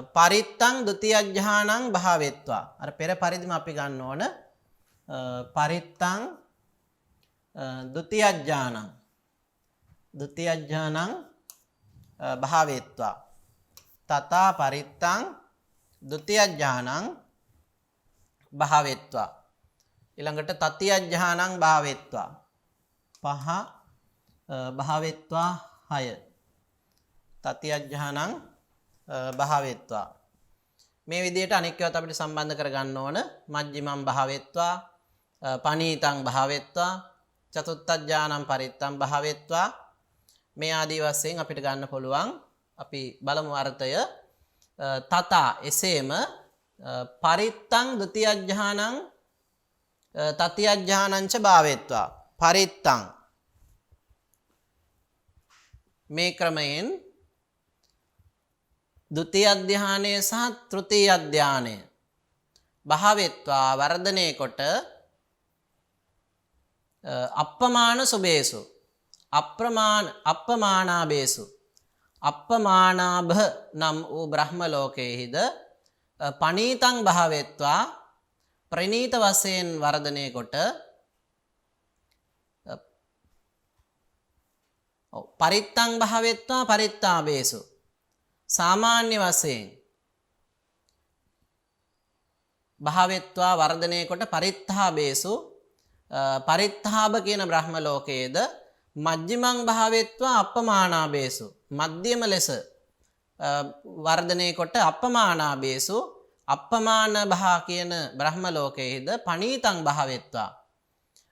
පරිත්තං ဒ ුතියඥානං භාවෙත්වා අර පෙර පරිදිම අපි ගන්න ඕන පරිත්තං ဒ ුතියඥානං භාවෙත්වා තථා පරිත්තං ဒ ුතියඥානං භාවෙත්වා ඊළඟට තතියඥානං භාවෙත්වා 5 භාවෙත්වා 6 තතියඥානං භාවෙත්වා මේ විදිහට අනෙක් ඒවාත් අපිට සම්බන්ධ කරගන්න ඕන. මජ්ජිමං භාවෙත්වා පනීතං භාවෙත්වා චතුත්ථඥානං පරිත්තං භාවෙත්වා මේ ආදී වශයෙන් අපිට ගන්න පුළුවන්. අපි බලමු අර්ථය. තථා එසේම පරිත්තං ဒ ුතියඥානං තතියඥානංච භාවෙත්වා පරිත්තං මේ ක්‍රමයෙන් ဒုတိယධානය සහ තෘතීය ධානය භාවෙත්වා වර්ධනය කොට අප්පමාන සුබේසු අප්පමානාබේසු අප්පමානාභ නම් වූ බ්‍රහ්ම ලෝකයේහිද පනීතං භාවෙත්වා ප්‍රනීත වශයෙන් වර්ධනය කොට පරිත්තං භාවෙත්වා පරිත්තාබේසු සාමාන්‍ය වශයෙන් භාවෙත්වා වර්ධනය කොට පරිත්තාබේසු පරිත්තාබ කියන බ්‍රහ්ම ලෝකයේද මජ්ජිමං භාවෙත්වා අප්පමානාබේසු මධ්‍යම ලෙස වර්ධනය කොට අප්පමානාබේසු අප්පමාන භා කියන බ්‍රහ්ම ලෝකයේද පනීතං භාවෙත්වා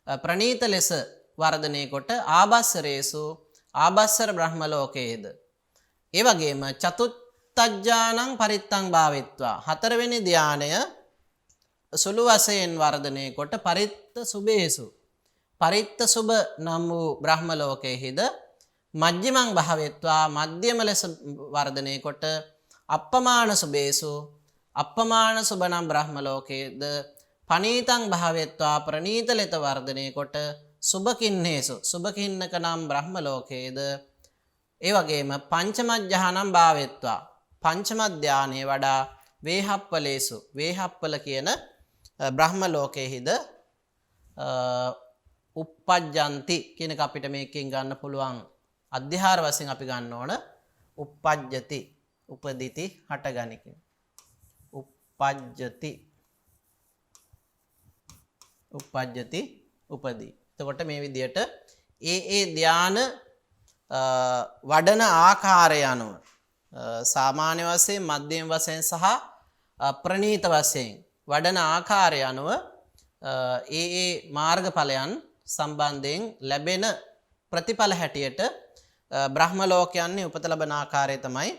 ප්‍රනීත ලෙස වර්ධනය කොට ආභස්සරේසු ආභස්සර බ්‍රහ්ම ලෝකයේද ඒ වගේම චතුත්ථඥානං පරිත්තං භාවෙත්වා හතරවෙනි ධානය සුළු වශයෙන් වර්ධනය කොට පරිත්ත සුබේසු පරිත්ත සුබ නම් වූ බ්‍රහ්ම ලෝකයේද මජ්ජිමං භාවෙත්වා මධ්‍යම ලෙස වර්ධනය කොට අප්පමාන සුබේසු අප්පමාන සුබ නම් බ්‍රහ්ම ලෝකයේද පනීතං භාවෙත්වා ප්‍රනීත ලෙස වර්ධනය කොට සුබකින්නේසු සුබකින්නක නම් බ්‍රහ්ම ලෝකයේද ඒ වගේම පංචම ධානම් භාවෙත්වා පංචම ධානයේ වඩා වේහප්පලේසු වේහප්පල කියන බ්‍රහ්ම ලෝකයේද uppajjanti කියන එක අපිට මේකෙන් ගන්න පුළුවන් අධ්‍යාර වශයෙන් අපි ගන්න ඕන uppajjati උපදිති හටගනි කියන uppajjati උපදී. එතකොට මේ විදිහට ඒ ධාන වඩන ආකාරය අනුව සාමාන්‍ය වශයෙන් මධ්‍යම වශයෙන් සහ ප්‍රනීත වශයෙන් වඩන ආකාරය අනුව ඒ මාර්ගඵලයන් සම්බන්ධයෙන් ලැබෙන ප්‍රතිඵල හැටියට බ්‍රහ්ම ලෝකයන්හි උපත ලබන ආකාරය තමයි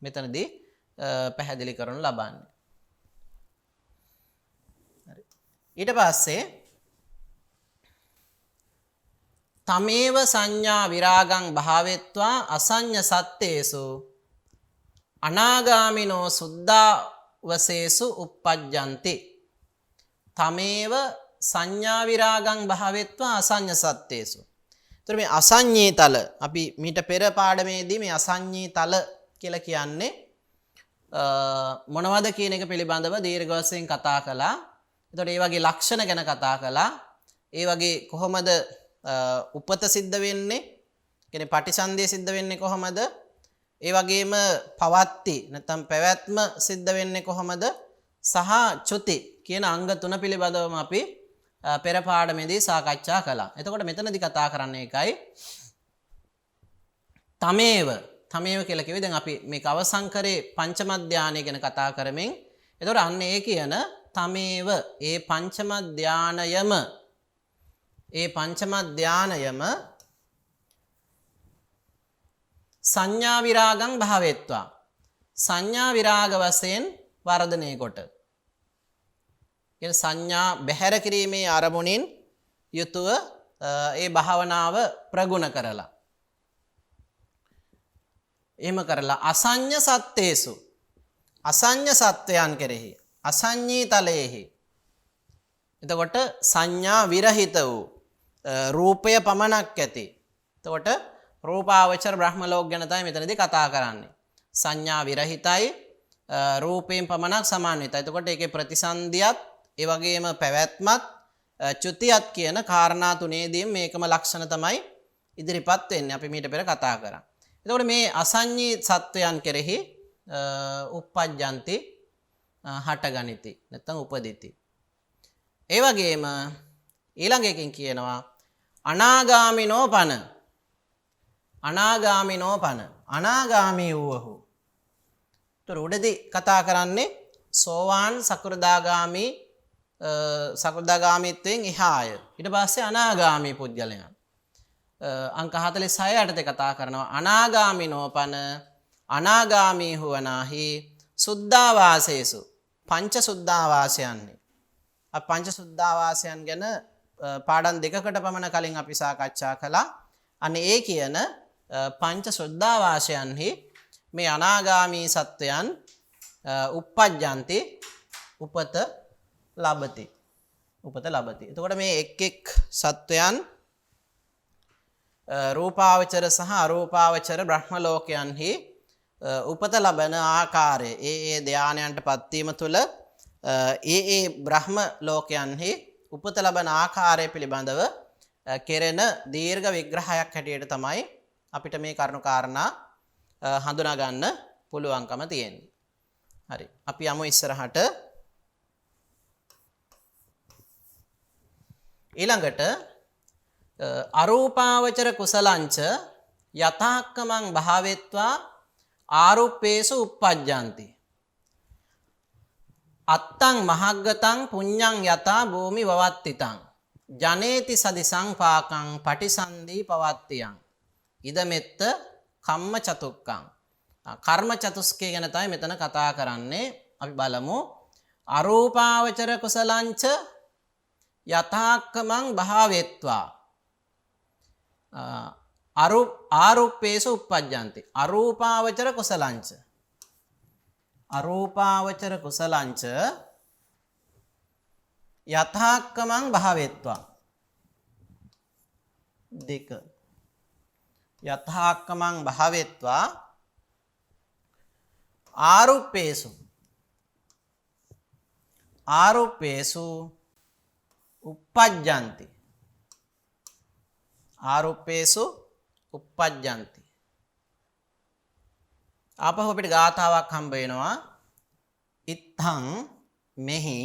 මෙතනදී පැහැදිලි කරනු ලබන්නේ. ඊට පස්සේ තමේව සංඥා විරාගං භාවෙත්වා අසඤ්ඤ සත්තේසු අනාගාමිනෝ සුද්ධාවසේසු uppajjanti තමේව සංඥා විරාගං භාවෙත්වා අසඤ්ඤ සත්තේසු. එතකොට මේ අසඤ්ඤී තල අපි මීට පෙර පාඩමේදී මේ අසඤ්ඤී තල කියලා කියන්නේ මොනවද කියන එක පිළිබඳව දීර්ඝ වශයෙන් කතා කළා. එතකොට ඒ වගේ ලක්ෂණ ගැන කතා කළා. ඒ වගේ කොහොමද උපත සිද්ධ වෙන්නේ? කියන්නේ පටිසන්ධිය සිද්ධ වෙන්නේ කොහොමද? ඒ වගේම පවත්ති නැත්නම් පැවැත්ම සිද්ධ වෙන්නේ කොහොමද? සහ චුති කියන අංග තුන පිළිබඳවම අපි පෙර පාඩමේදී සාකච්ඡා කළා. එතකොට මෙතනදී කතා කරන්නේ එකයි තමේව කියලා කිව්වේ දැන් අපි මේක අවසන් කරේ පංචම ධානය ගැන කතා කරමින්. එතකොට අන්න ඒ කියන තමේව ඒ පංචම ධානයම සංඥා විරාගං භාවෙත්වා සංඥා විරාග වශයෙන් වර්ධනය කොට කියන සංඥා බැහැර කිරීමේ අරමුණින් යුතුව ඒ භාවනාව ප්‍රගුණ කරලා එහෙම කරලා අසඤ්ඤ සත්තේසු අසඤ්ඤ සත්වයන් කෙරෙහි අසඤ්ඤී තලයේහි එතකොට සංඥා විරහිත වූ රූපය පමණක් ඇති. එතකොට රූපාවචර බ්‍රහ්ම ලෝක ගැන තමයි මෙතනදී කතා කරන්නේ. සංඥා විරහිතයි රූපයෙන් පමණක් සමාන්විතයි. එතකොට ඒකේ ප්‍රතිසන්දියත් ඒ වගේම පැවැත්මත් චුතියත් කියන කාරණා තුනේදී මේකම ලක්ෂණ තමයි ඉදිරිපත් වෙන්නේ. අපි මීට පෙර කතා කරා. එතකොට මේ අසඤ්ඤී සත්වයන් කෙරෙහි uppajjanti හටගනිති නැත්නම් උපදිති. ඒ වගේම ඊළඟ එකකින් කියනවා අනාගාමිනෝ පන අනාගාමී වූවහු. ඒතර උඩදී කතා කරන්නේ සෝවාන් සකෘදාගාමීත්වයෙන් එහාය. ඊට පස්සේ අනාගාමී පුද්ගලයන්. අංක 46 යටතේ කතා කරනවා අනාගාමිනෝ පන අනාගාමී හුවනාහි සුද්ධාවාසේසු පංච සුද්ධාවාසයන්හි. පංච සුද්ධාවාසයන් ගැන පාඩම් දෙකකට පමණ කලින් අපි සාකච්ඡා කළා. අනේ ඒ කියන පංච සුද්ධාවාසයන්හි මේ අනාගාමී සත්වයන් uppajjanti උපත ලබති. උපත ලබති. එතකොට මේ එක් එක් සත්වයන් රූපාවචර සහ අරූපාවචර බ්‍රහ්ම ලෝකයන්හි උපත ලබන ආකාරය ඒ ධානයන්ට පත්වීම තුළ ඒ බ්‍රහ්ම ලෝකයන්හි උපත ලබන ආකාරය පිළිබඳව කෙරෙන දීර්ඝ විග්‍රහයක් හැටියට තමයි අපිට මේ කරුණු කාරණා හඳුනා ගන්න පුළුවන්කම තියෙන්නේ. හරි. අපි යමු ඉස්සරහට. ඊළඟට අරූපාවචර කුසලංච යථාක්කමං භාවෙත්වා ආරුප්පේසු uppajjanti. අත්තං මහග්ගතං පුඤ්ඤං යතා භූමි වවත්තිතං ජනේති සදිසං පාකං පටිසන්ධි පවත්තියං ඉදමෙත්ත කම්ම චතුක්කං. කර්ම චතුස්කය ගැන තමයි මෙතන කතා කරන්නේ. අපි බලමු. අරූපාවචර කුසලංච යථාක්කමං භාවෙත්වා ආරුප්පේසු uppajjanti. අරූපාවචර කුසලංච අරූපාවචර කුසලංච යථාක්කමං භාවෙත්වා. දෙක යථාක්කමං භාවෙත්වා ආරුප්පේසු uppajjanti. ආරුප්පේසු uppajjanti. ආපහු අපිට ගාථාවක් හම්බ වෙනවා. ඉත්තං මෙහි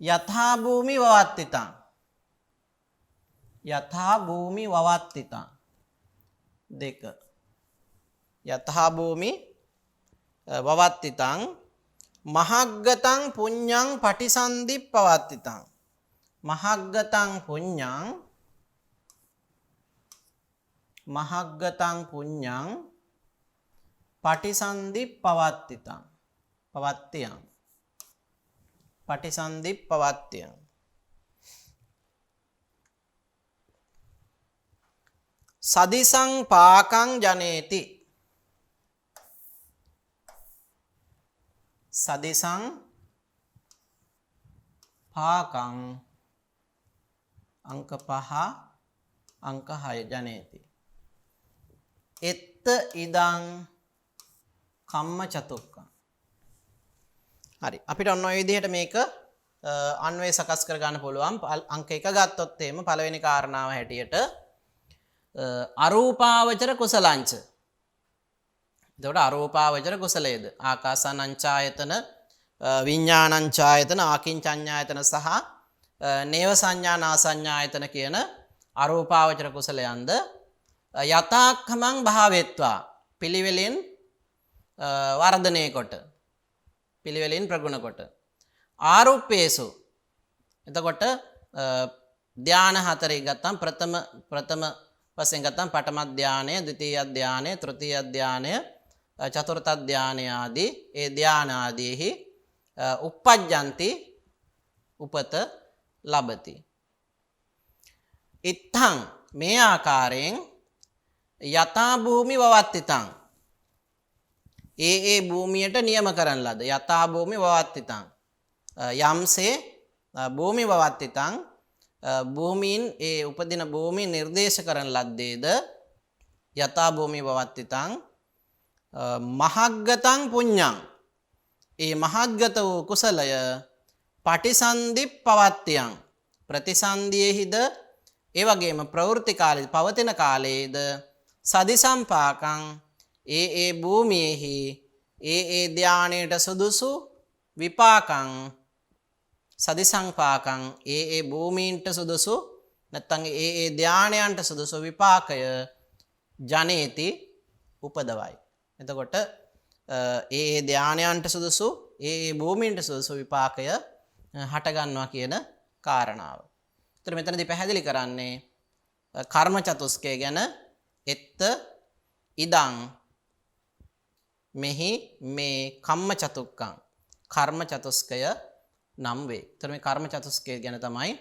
යථා භූමි වවත්තිතං. යථා භූමි වවත්තිතං. දෙක යථා භූමි වවත්තිතං මහග්ගතං පුඤ්ඤං පටිසන්ධි පවත්තිතං. මහග්ගතං පුඤ්ඤං පටිසන්ධි පවත්තිතං. පවත්තියං. පටිසන්ධි පවත්තියං. සදිසං පාකං ජනේති. සදිසං පාකං අංක 5 අංක 6 ජනේති. එත්ත ඉදං කම්ම චතුක්කං. හරි. අපිට ඔන්න ඔය විදිහට මේක අන්වය සකස් කර ගන්න පුළුවන්. අංක 1 ගත්තොත් එහෙම පළවෙනි කාරණාව හැටියට අරූපාවචර කුසලංච. එතකොට අරූපාවචර කුසලයේද ආකාසානංචායතන විඥානංචායතන ආකින්චඤ්ඤායතන සහ නේව සංඥා නාසඤ්ඤායතන කියන අරූපාවචර කුසලයන්ද යථාක්කමං භාවෙත්වා පිළිවෙලින් වර්ධනය කොට පිළිවෙලින් ප්‍රගුණ කොට ආරුප්පේසු. එතකොට ධාන හතරේ ගත්තම් ප්‍රථම වශයෙන් ගත්තම් පඨම ධානය, ද්විතීය ධානය, තෘතීය ධානය, චතුර්ථ ධානය ආදී ඒ ධාන ආදීහි uppajjanti උපත ලබති. ඉත්තං මේ ආකාරයෙන් යථා භූමි වවත්තිතං ඒ භූමියට නියම කරන ලද යථා භූමි වවත්තිතං යම්සේ භූමි වවත්තිතං භූමීන් ඒ උපදින භූමි නිර්දේශ කරන ලද්දේද යථා භූමි වවත්තිතං මහග්ගතං පුඤ්ඤං ඒ මහත්ගත වූ කුසලය පටිසන්ධි පවත්තියං ප්‍රතිසන්ධියෙහිද ඒ වගේම ප්‍රවෘත්ති කාලයේ පවතින කාලයේද සදිසම්පාකං ඒ භූමියෙහි ඒ ධානයට සුදුසු විපාකං සදිසංපාකං ඒ භූමීන්ට සුදුසු නැත්නම් ඒ ධානයන්ට සුදුසු විපාකය ජනේති උපදවයි. එතකොට ඒ ධානයන්ට සුදුසු ඒ භූමීන්ට සුදුසු විපාකය හට ගන්නවා කියන කාරණාව. ඒතර මෙතනදී පැහැදිලි කරන්නේ කර්ම චතුස්කය ගැන. එත්ත ඉදං මෙහි මේ කම්ම චතුක්කං කර්ම චතුස්කය නම් වේ. එතකොට මේ කර්ම චතුස්කය ගැන තමයි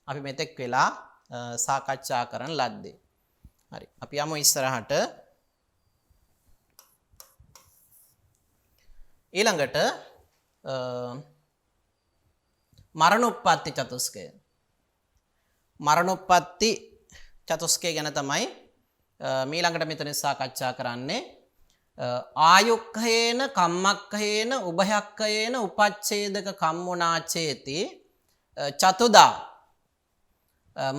අපි මෙතෙක් වෙලා සාකච්ඡා කරන ලද්දේ. හරි. අපි යමු ඉස්සරහට. ඊළඟට මරණෝප්පත්ති චතුස්කය. මරණෝප්පත්ති චතුස්කය ගැන තමයි මීළඟට මෙතන සාකච්ඡා කරන්නේ. ආයුක්ඛයේන කම්මක්ඛයේන උභයක්ඛයේන උපච්ඡේදක කම්මුනා චේති චතුදා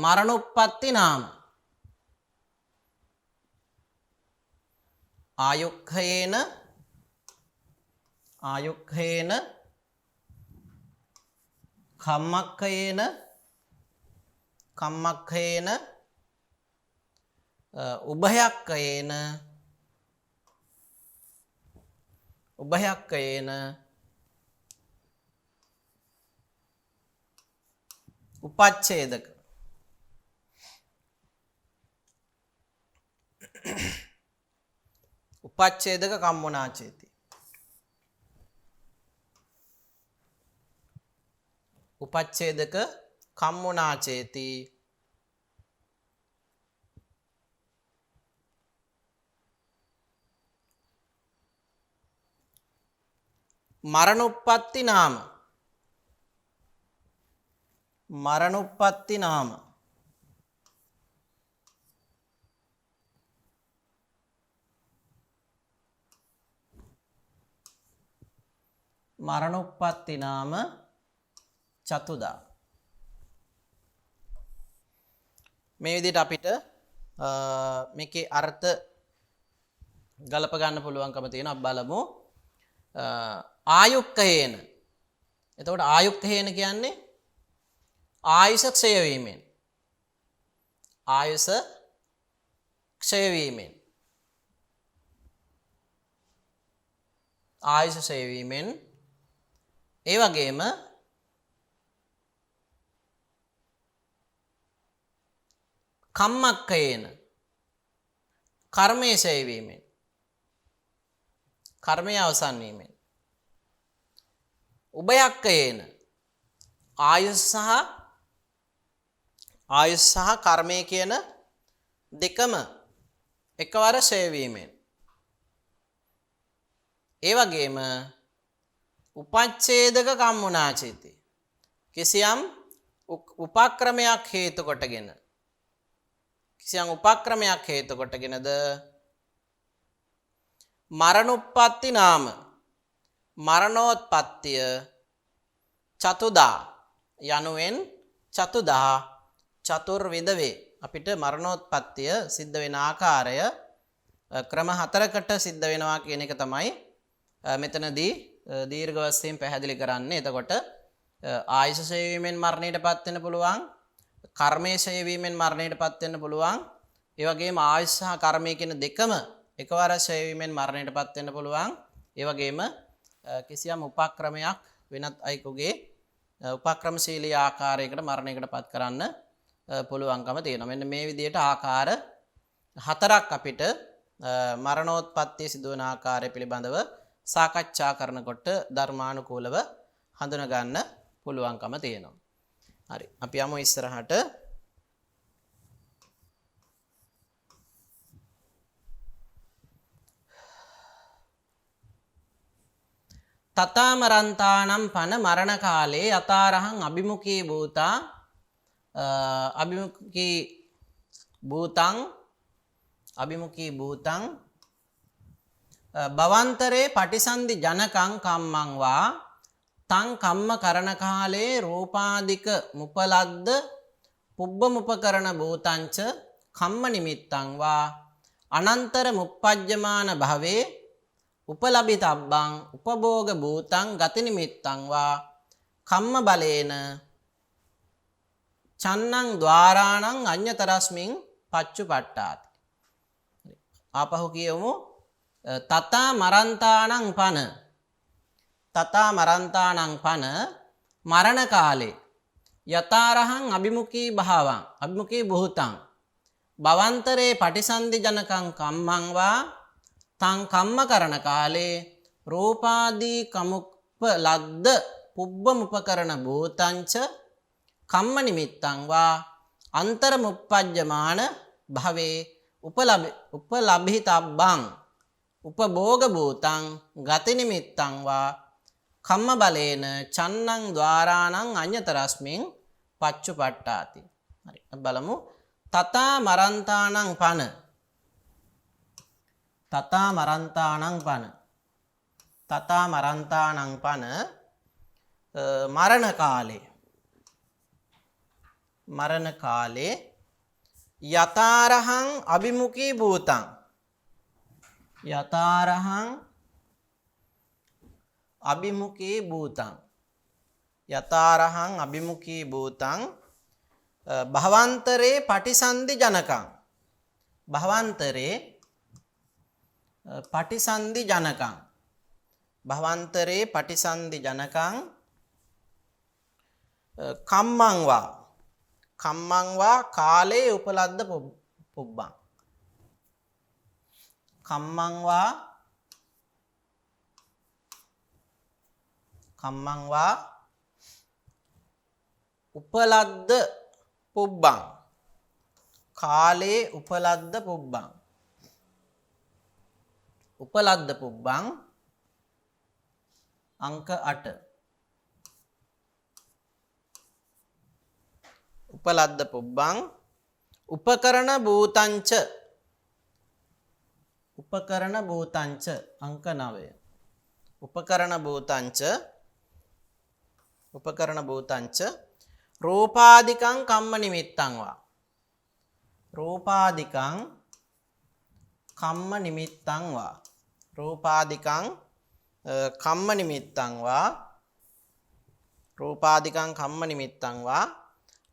මරණෝප්පත්ති නාම. ආයුක්ඛයේන කම්මක්ඛයේන උභයක්ඛයේන උපච්ඡේදක කම්මුනා චේති. උපච්ඡේදක කම්මුනා චේති. මරණෝප්පත්ති නාම. මරණෝප්පත්ති නාම චතුදා. මේ විදිහට අපිට මේකේ අර්ථ ගලප ගන්න පුළුවන්කම තියෙනවා. බලමු. ආයුක්ඛයේන. එතකොට ආයුක්ඛයේන කියන්නේ ආයුෂ ක්ෂය වීමෙන්. ආයුෂ ක්ෂය වීමෙන්. ආයුෂ ක්ෂය වීමෙන්. ඒ වගේම කම්මක්ඛයේන කර්මයේ ක්ෂය වීමෙන්. කර්මය අවසන් වීමෙන්. උභයක්ඛයේන ආයුෂ සහ කර්මය කියන දෙකම එකවර ක්ෂය වීමෙන්. ඒ වගේම උපච්ඡේදක කම්මුනා චේති. කිසියම් උපක්‍රමයක් හේතු කොටගෙනද මරණෝප්පත්ති නාම මරණෝත්පත්තිය චතුදා යනුවෙන් චතුදා චතුර්විධ වේ. අපිට මරණෝත්පත්තිය සිද්ධ වෙන ආකාරය ක්‍රම 4කට සිද්ධ වෙනවා කියන එක තමයි මෙතනදී දීර්ඝ වශයෙන් පැහැදිලි කරන්නේ. එතකොට ආයුෂ ක්ෂය වීමෙන් මරණයටපත් වෙන්න පුළුවන්. කර්මයේ ක්ෂය වීමෙන් මරණයටපත් වෙන්න පුළුවන්. ඒ වගේම ආයුෂ සහ කර්මය කියන දෙකම එකවර ක්ෂය වීමෙන් මරණයටපත් වෙන්න පුළුවන්. ඒ වගේම කිසියම් උපක්‍රමයක් වෙනත් අයෙකුගේ උපක්‍රමශීලී ආකාරයකට මරණයකටපත් කරන්න පුළුවන්කම තියෙනවා. මෙන්න මේ විදිහට ආකාර 4ක් අපිට මරණෝත්පත්තිය සිදුවන ආකාරය පිළිබඳව සාකච්ඡා කරනකොට ධර්මානුකූලව හඳුනා ගන්න පුළුවන්කම තියෙනවා. හරි. අපි යමු ඉස්සරහට. තතාමරන්තානම් පන මරණ කාලේ යතාරහං අභිමුඛී භූතං භවන්තරේ පටිසන්ධි ජනකං කම්මං වා තං කම්ම කරණ කාලේ රූපාදික මුපලද්ද පුබ්බමුපකරණ භූතංච කම්ම නිමිත්තං වා අනන්තර මුප්පජ්ජමාන භවේ උපලබිතබ්බං උපභෝග භූතං ගති නිමිත්තං වා කම්ම බලේන චන්නං ద్వාරාණං අඤ්ඤතරස්මින් පච්චුපට්ඨාති. ආපහු කියමු. තතා මරන්තාණං පන මරණ කාලේ යතාරහං අභිමුඛී භූතං භවන්තරේ පටිසන්ධි ජනකං කම්මං වා තං කම්ම කරණ කාලේ රූපාදී උපලද්ද පුබ්බම උපකරණ භූතංච කම්ම නිමිත්තං වා අන්තරමුප්පජ්ජමාන භවේ උපලබ්ධිතබ්බං උපභෝග භූතං ගති නිමිත්තං වා කම්ම බලේන චන්නං ద్వාරාණං අඤ්ඤතරස්මින් පච්චුපට්ඨාති. හරි. බලමු. තථා මරන්තාණං පන. තථා මරන්තාණං පන. තථා මරන්තාණං පන මරණ කාලේ. මරණ කාලේ යතාරහං අභිමුඛී භූතං. යතාරහං අභිමුඛී භූතං. යතාරහං අභිමුඛී භූතං භවන්තරේ පටිසන්ධි ජනකං. භවන්තරේ පටිසන්ධි ජනකං. භවන්තරේ පටිසන්ධි ජනකං කම්මං වා. කම්මං වා කාලේ උපලද්ද පුබ්බං. කම්මං වා කම්මං වා උපලද්ද පුබ්බං. කාලේ උපලද්ද පුබ්බං. උපලද්ද පුබ්බං අංක 8. උපලද්ද පුබ්බං උපකරණ භූතංච. උපකරණ භූතංච අංක 9. උපකරණ භූතංච උපකරණ භූතංච රූපාදිකං කම්ම නිමිත්තං වා. රූපාදිකං කම්ම නිමිත්තං වා. රූපාදිකං කම්ම නිමිත්තං වා. රූපාදිකං කම්ම නිමිත්තං වා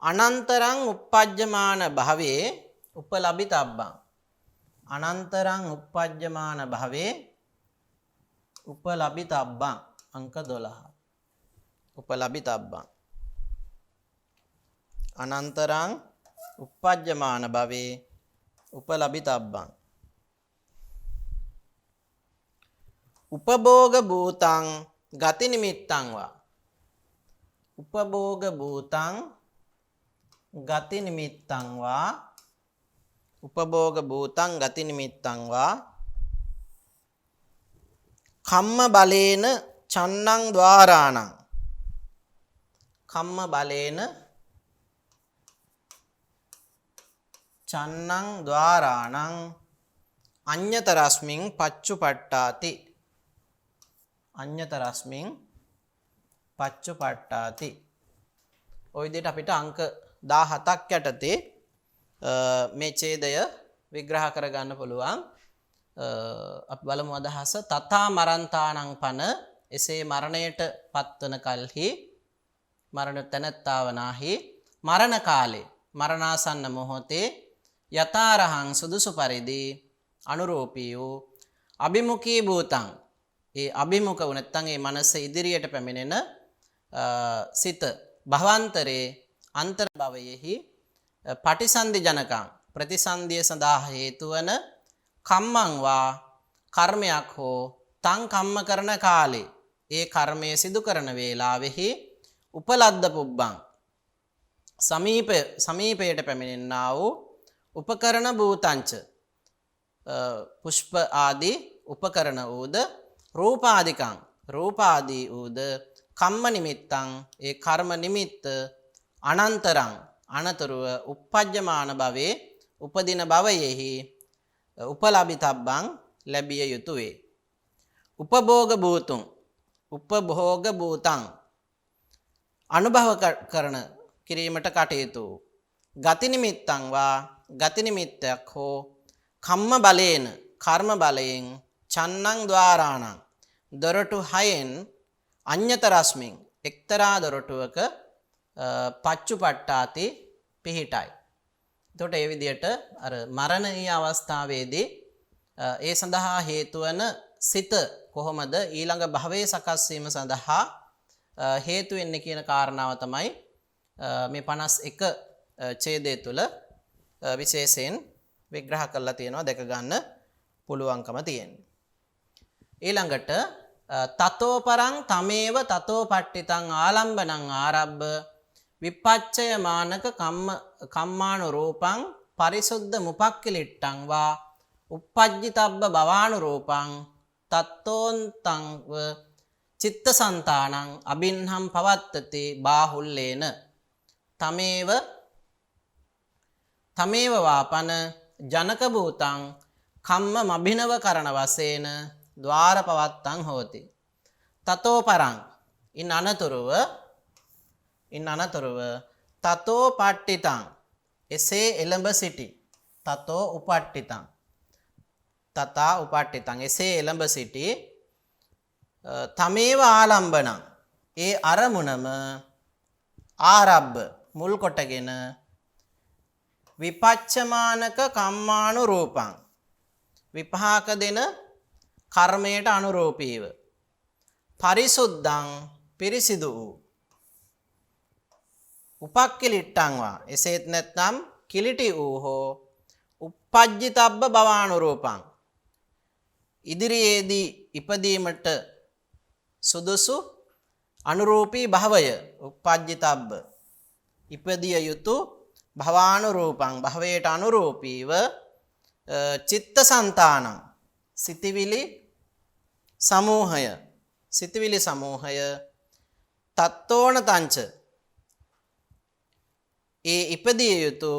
අනන්තරං uppajjamana භවේ උපලබිතබ්බං. අනන්තරං uppajjamana භවේ උපලබිතබ්බං අංක 12. උපලබිතබ්බං අනන්තරං uppajjamana භවේ උපලබිතබ්බං. උපභෝග භූතං ගති නිමිත්තං වා. උපභෝග භූතං ගති නිමිත්තං වා. උපභෝග භූතං ගති නිමිත්තං වා කම්ම බලේන චන්නං ద్వාරාණං. කම්ම බලේන චන්නං ద్వාරාණං අඤ්ඤතරස්මින් පච්චුපට්ඨාති. අඤ්ඤතරස්මින් පච්චුපට්ඨාති. ඔය විදිහට අපිට අංක 17ක් යටතේ මේ ඡේදය විග්‍රහ කරගන්න පුළුවන්. අපි බලමු අදහස. තථා මරන්තාණං පන. එසේ මරණයට පත්වන කල්හි මරණ තැනැත්තාවනාහි මරණ කාලේ මරණාසන්න මොහොතේ යතාරහං සුදුසු පරිදි අනුරූපී වූ අභිමුඛී භූතං. ඒ අභිමුඛ වූ නැත්නම් ඒ මනස ඉදිරියට පැමිණෙන සිත භවන්තරේ අන්තර් භවයෙහි පටිසන්ධි ජනකං ප්‍රතිසන්ධිය සඳහා හේතු වන කම්මං වා කර්මයක් හෝ තං කම්ම කරන කාලේ ඒ කර්මය සිදු කරන වේලාවෙහි උපලද්ද පුබ්බං සමීපයට පැමිණෙන්නා වූ උපකරණ භූතංච පුෂ්ප ආදී උපකරණ වූද රූපාදිකං රූපාදී වූද කම්ම නිමිත්තං ඒ කර්ම නිමිත්ත අනන්තරං අනතුරුව uppajjamana භවේ උපදින භවයෙහි උපලබිතබ්බං ලැබිය යුතු වේ. උපභෝග භූතුං උපභෝග භූතං අනුභව කරන කිරීමට කටයුතු ගති නිමිත්තං වා ගති නිමිත්තක් හෝ කම්ම බලේන කර්ම බලයෙන් චන්නං ద్వාරාණං දොරටු 6න් අඤ්ඤතරස්මින් එක්තරා දොරටුවක පච්චුපට්ඨාති පිහිටයි. එතකොට ඒ විදිහට අර මරණීය අවස්ථාවේදී ඒ සඳහා හේතු වන සිත කොහොමද ඊළඟ භවයේ සකස් වීම සඳහා හේතු වෙන්නේ කියන කාරණාව තමයි මේ 51 ඡේදය තුල විශේෂයෙන් විග්‍රහ කරලා තියෙනවා දැක ගන්න පුළුවන්කම තියෙනවා. ඊළඟට තතෝ පරං තමේව තතෝ පට්ඨිතං ආලම්බනං ආරබ්බ විපච්චය මානක කම්මානු රූපං පරිසුද්ධ මුපක්ඛලිට්ටං වා uppajjittabba භවානු රූපං තත්තෝන්තං චිත්තසන්තානං අබින්හම් පවත්තති බාහුල්ලේන තමේව වාපන ජනක භූතං කම්ම මබිනව කරන වශයෙන් ద్వාර පවත්තං හෝති. තතෝ පරං ඉන් අනතුරුව තතෝ පට්ඨිතං එසේ එළඹ සිටි. තතෝ උපට්ඨිතං තතා උපට්ඨිතං එසේ එළඹ සිටි. තමේව ආලම්බනං ඒ අරමුණම ආරබ්බ මුල් කොටගෙන විපච්චමානක කම්මානු රූපං විපාක දෙන කර්මයට අනුරූපීව පරිසුද්ධං පිරිසිදු වූ උපක්ඛලිට්ටං වා එසේත් නැත්නම් කිලිටි වූ හෝ uppajjittabba භවානු රූපං ඉදිරියේදී ඉපදීමට සුදුසු අනුරූපී භවය uppajjittabba ඉපදිය යුතු භවානු රූපං භවයට අනුරූපීව චිත්තසන්තානං සිතවිලි සමූහය තත්තෝන තංච ඒ ඉපදිය යුතු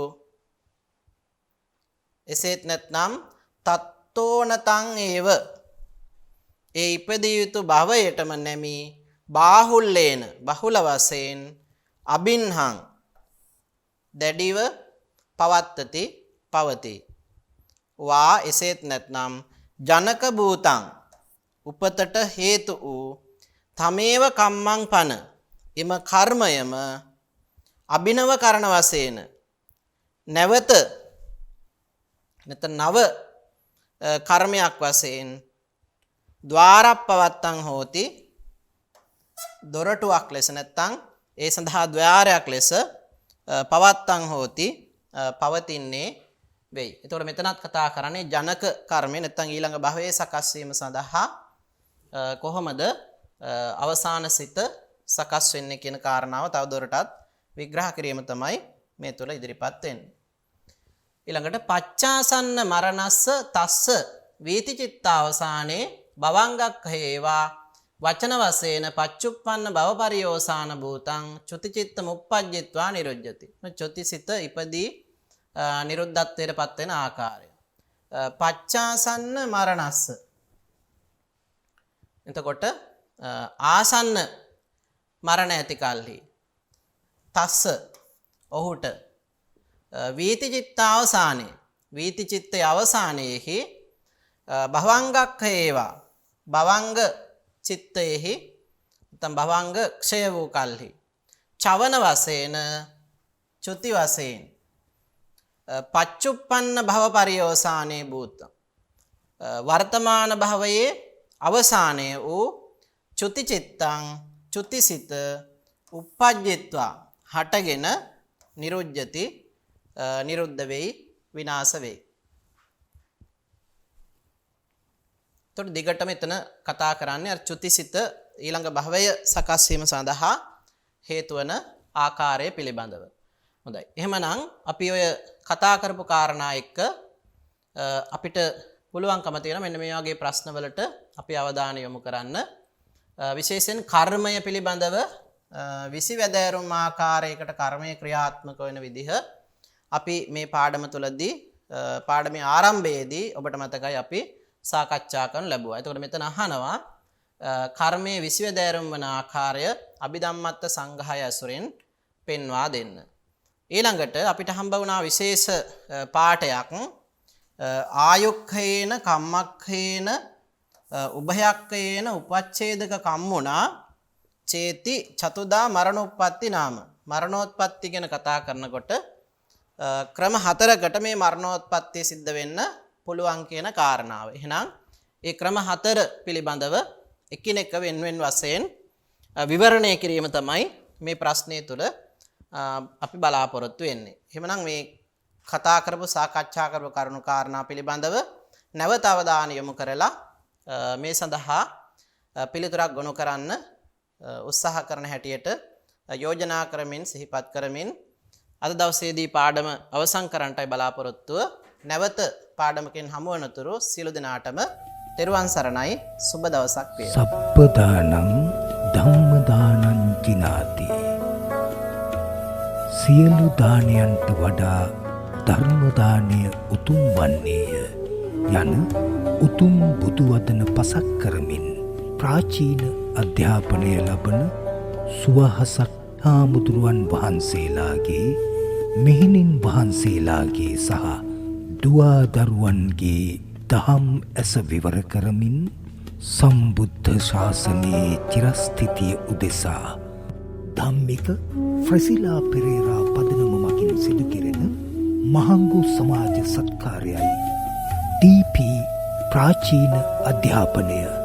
එසේත් නැත්නම් තත්තෝනතං ඒව ඒ ඉපදිය යුතු භවයටම නැමි බාහුල්ලේන බහුල වශයෙන් අබින්හං දැඩිව පවති. වා එසේත් නැත්නම් ජනක භූතං උපතට හේතු වූ තමේව කම්මං පන එම කර්මයම අභිනව කරන වශයෙන් නැවත නව කර්මයක් වශයෙන් ద్వාරප්පවත්තං හෝති දොරටුවක් ලෙස නැත්නම් ඒ සඳහා ద్వාරයක් ලෙස පවත්තං හෝති පවතින්නේ වෙයි. එතකොට මෙතනත් කතා කරන්නේ ජනක කර්මය නැත්නම් ඊළඟ භවයේ සකස් වීම සඳහා කොහොමද අවසාන සිත සකස් වෙන්නේ කියන කාරණාව තවදුරටත් විග්‍රහ කිරීම තමයි මේ තුල ඉදිරිපත් වෙන්නේ. ඊළඟට පච්චාසන්න මරණස්ස තස්ස වීතිචිත්තාවසානේ භවංගක්ඛේවා වචන වශයෙන් පච්චුප්පන්න භවපරියෝසාන භූතං චුතිචිත්ත මුප්පජ්ජිත්වා නිරුජ්ජති. චුතිසිත ඉපදී නිරුද්ධත්වයට පත් වෙන ආකාරය. පච්චාසන්න මරණස්ස. එතකොට ආසන්න මරණ ඇති කල්හි තස්ස ඔහුට වීතිචිත්තාවසානේ වීතිචිත්තේ අවසානයේහි භවංගක්ඛේවා භවංග චිත්තයෙහි නැත්නම් භවංග ක්ෂය වූ කල්හි චවන වශයෙන් චුති වශයෙන් පච්චුප්පන්න භව පරියෝසානේ භූත වර්තමාන භවයේ අවසානයේ වූ චුති චිත්තං චුතිසිත uppajjitva හටගෙන නිරුජ්ජති නිරුද්ධ වෙයි විනාශ වෙයි. එතකොට දිගට මෙතන කතා කරන්නේ අර චුතිසිත ඊළඟ භවය සකස් වීම සඳහා හේතු වන ආකාරය පිළිබඳව. හොඳයි. එහෙමනම් අපි ඔය කතා කරපු කාරණා එක්ක අපිට පුළුවන්කම තියෙන මෙන්න මේ වගේ ප්‍රශ්නවලට අපි අවධානය යොමු කරන්න. විශේෂයෙන් කර්මය පිළිබඳව විසිවැදෑරුම් ආකාරයකට කර්මය ක්‍රියාත්මක වෙන විදිහ අපි මේ පාඩම තුලදී පාඩමේ ආරම්භයේදී ඔබට මතකයි අපි සාකච්ඡා කරන ලැබුවා. එතකොට මෙතන අහනවා කර්මයේ විසිවැදෑරුම් වන ආකාරය අභිධම්මත්ත සංග්‍රහය ඇසුරෙන් පෙන්වා දෙන්න. ඊළඟට අපිට හම්බ වුණා විශේෂ පාඩයක් ආයුක්ඛේන කම්මක්ඛේන උභයක්ඛේන උපච්ඡේදක කම්මුණා චේති චතුදා මරණෝත්පත්ති නාම. මරණෝත්පත්ති ගැන කතා කරනකොට ක්‍රම හතරකට මේ මරණෝත්පත්තිය සිද්ධ වෙන්න පුළුවන් කියන කාරණාව. එහෙනම් ඒ ක්‍රම හතර පිළිබඳව එකිනෙක වෙන්වෙන් වශයෙන් විවරණය කිරීම තමයි මේ ප්‍රශ්නය තුළ අපි බලාපොරොත්තු වෙන්නේ. එහෙමනම් මේ කතා කරපු සාකච්ඡා කරපු කරුණු කාරණා පිළිබඳව නැවත අවධානය යොමු කරලා මේ සඳහා පිළිතුරක් ගොනු කරන්න උත්සාහ කරන හැටියට යෝජනා කරමින් සිහිපත් කරමින් අද දවසේදී පාඩම අවසන් කරන්නටයි බලාපොරොත්තුව. නැවත පාඩමකින් හමු වනතුරු සියලු දෙනාටම තෙරුවන් සරණයි. සුබ දවසක් වේවා. සප්පදානං ධම්මදානං කිනාති. සියලු දානයන්ට වඩා ධර්ම දානය උතුම් වන්නේය යන උතුම් බුදු වදන පසක් කරමින් ප්‍රාචීන අධ්‍යාපනය ලබන සුවහසක් හාමුදුරුවන් වහන්සේලාගේ මෙහෙණින් වහන්සේලාගේ සහ දුවාදරුවන්ගේ දහම් ඇස විවර කරමින් සම්බුද්ධ ශාසනයේ චිරස්ථිතිය උදෙසා ධම්මික ෆ්‍රසිලා පෙරේරා පදනම මගින් සිදු කෙරෙන මහංගු සමාජ සත්කාරයයි ඩීපී ප්‍රාචීන අධ්‍යාපනය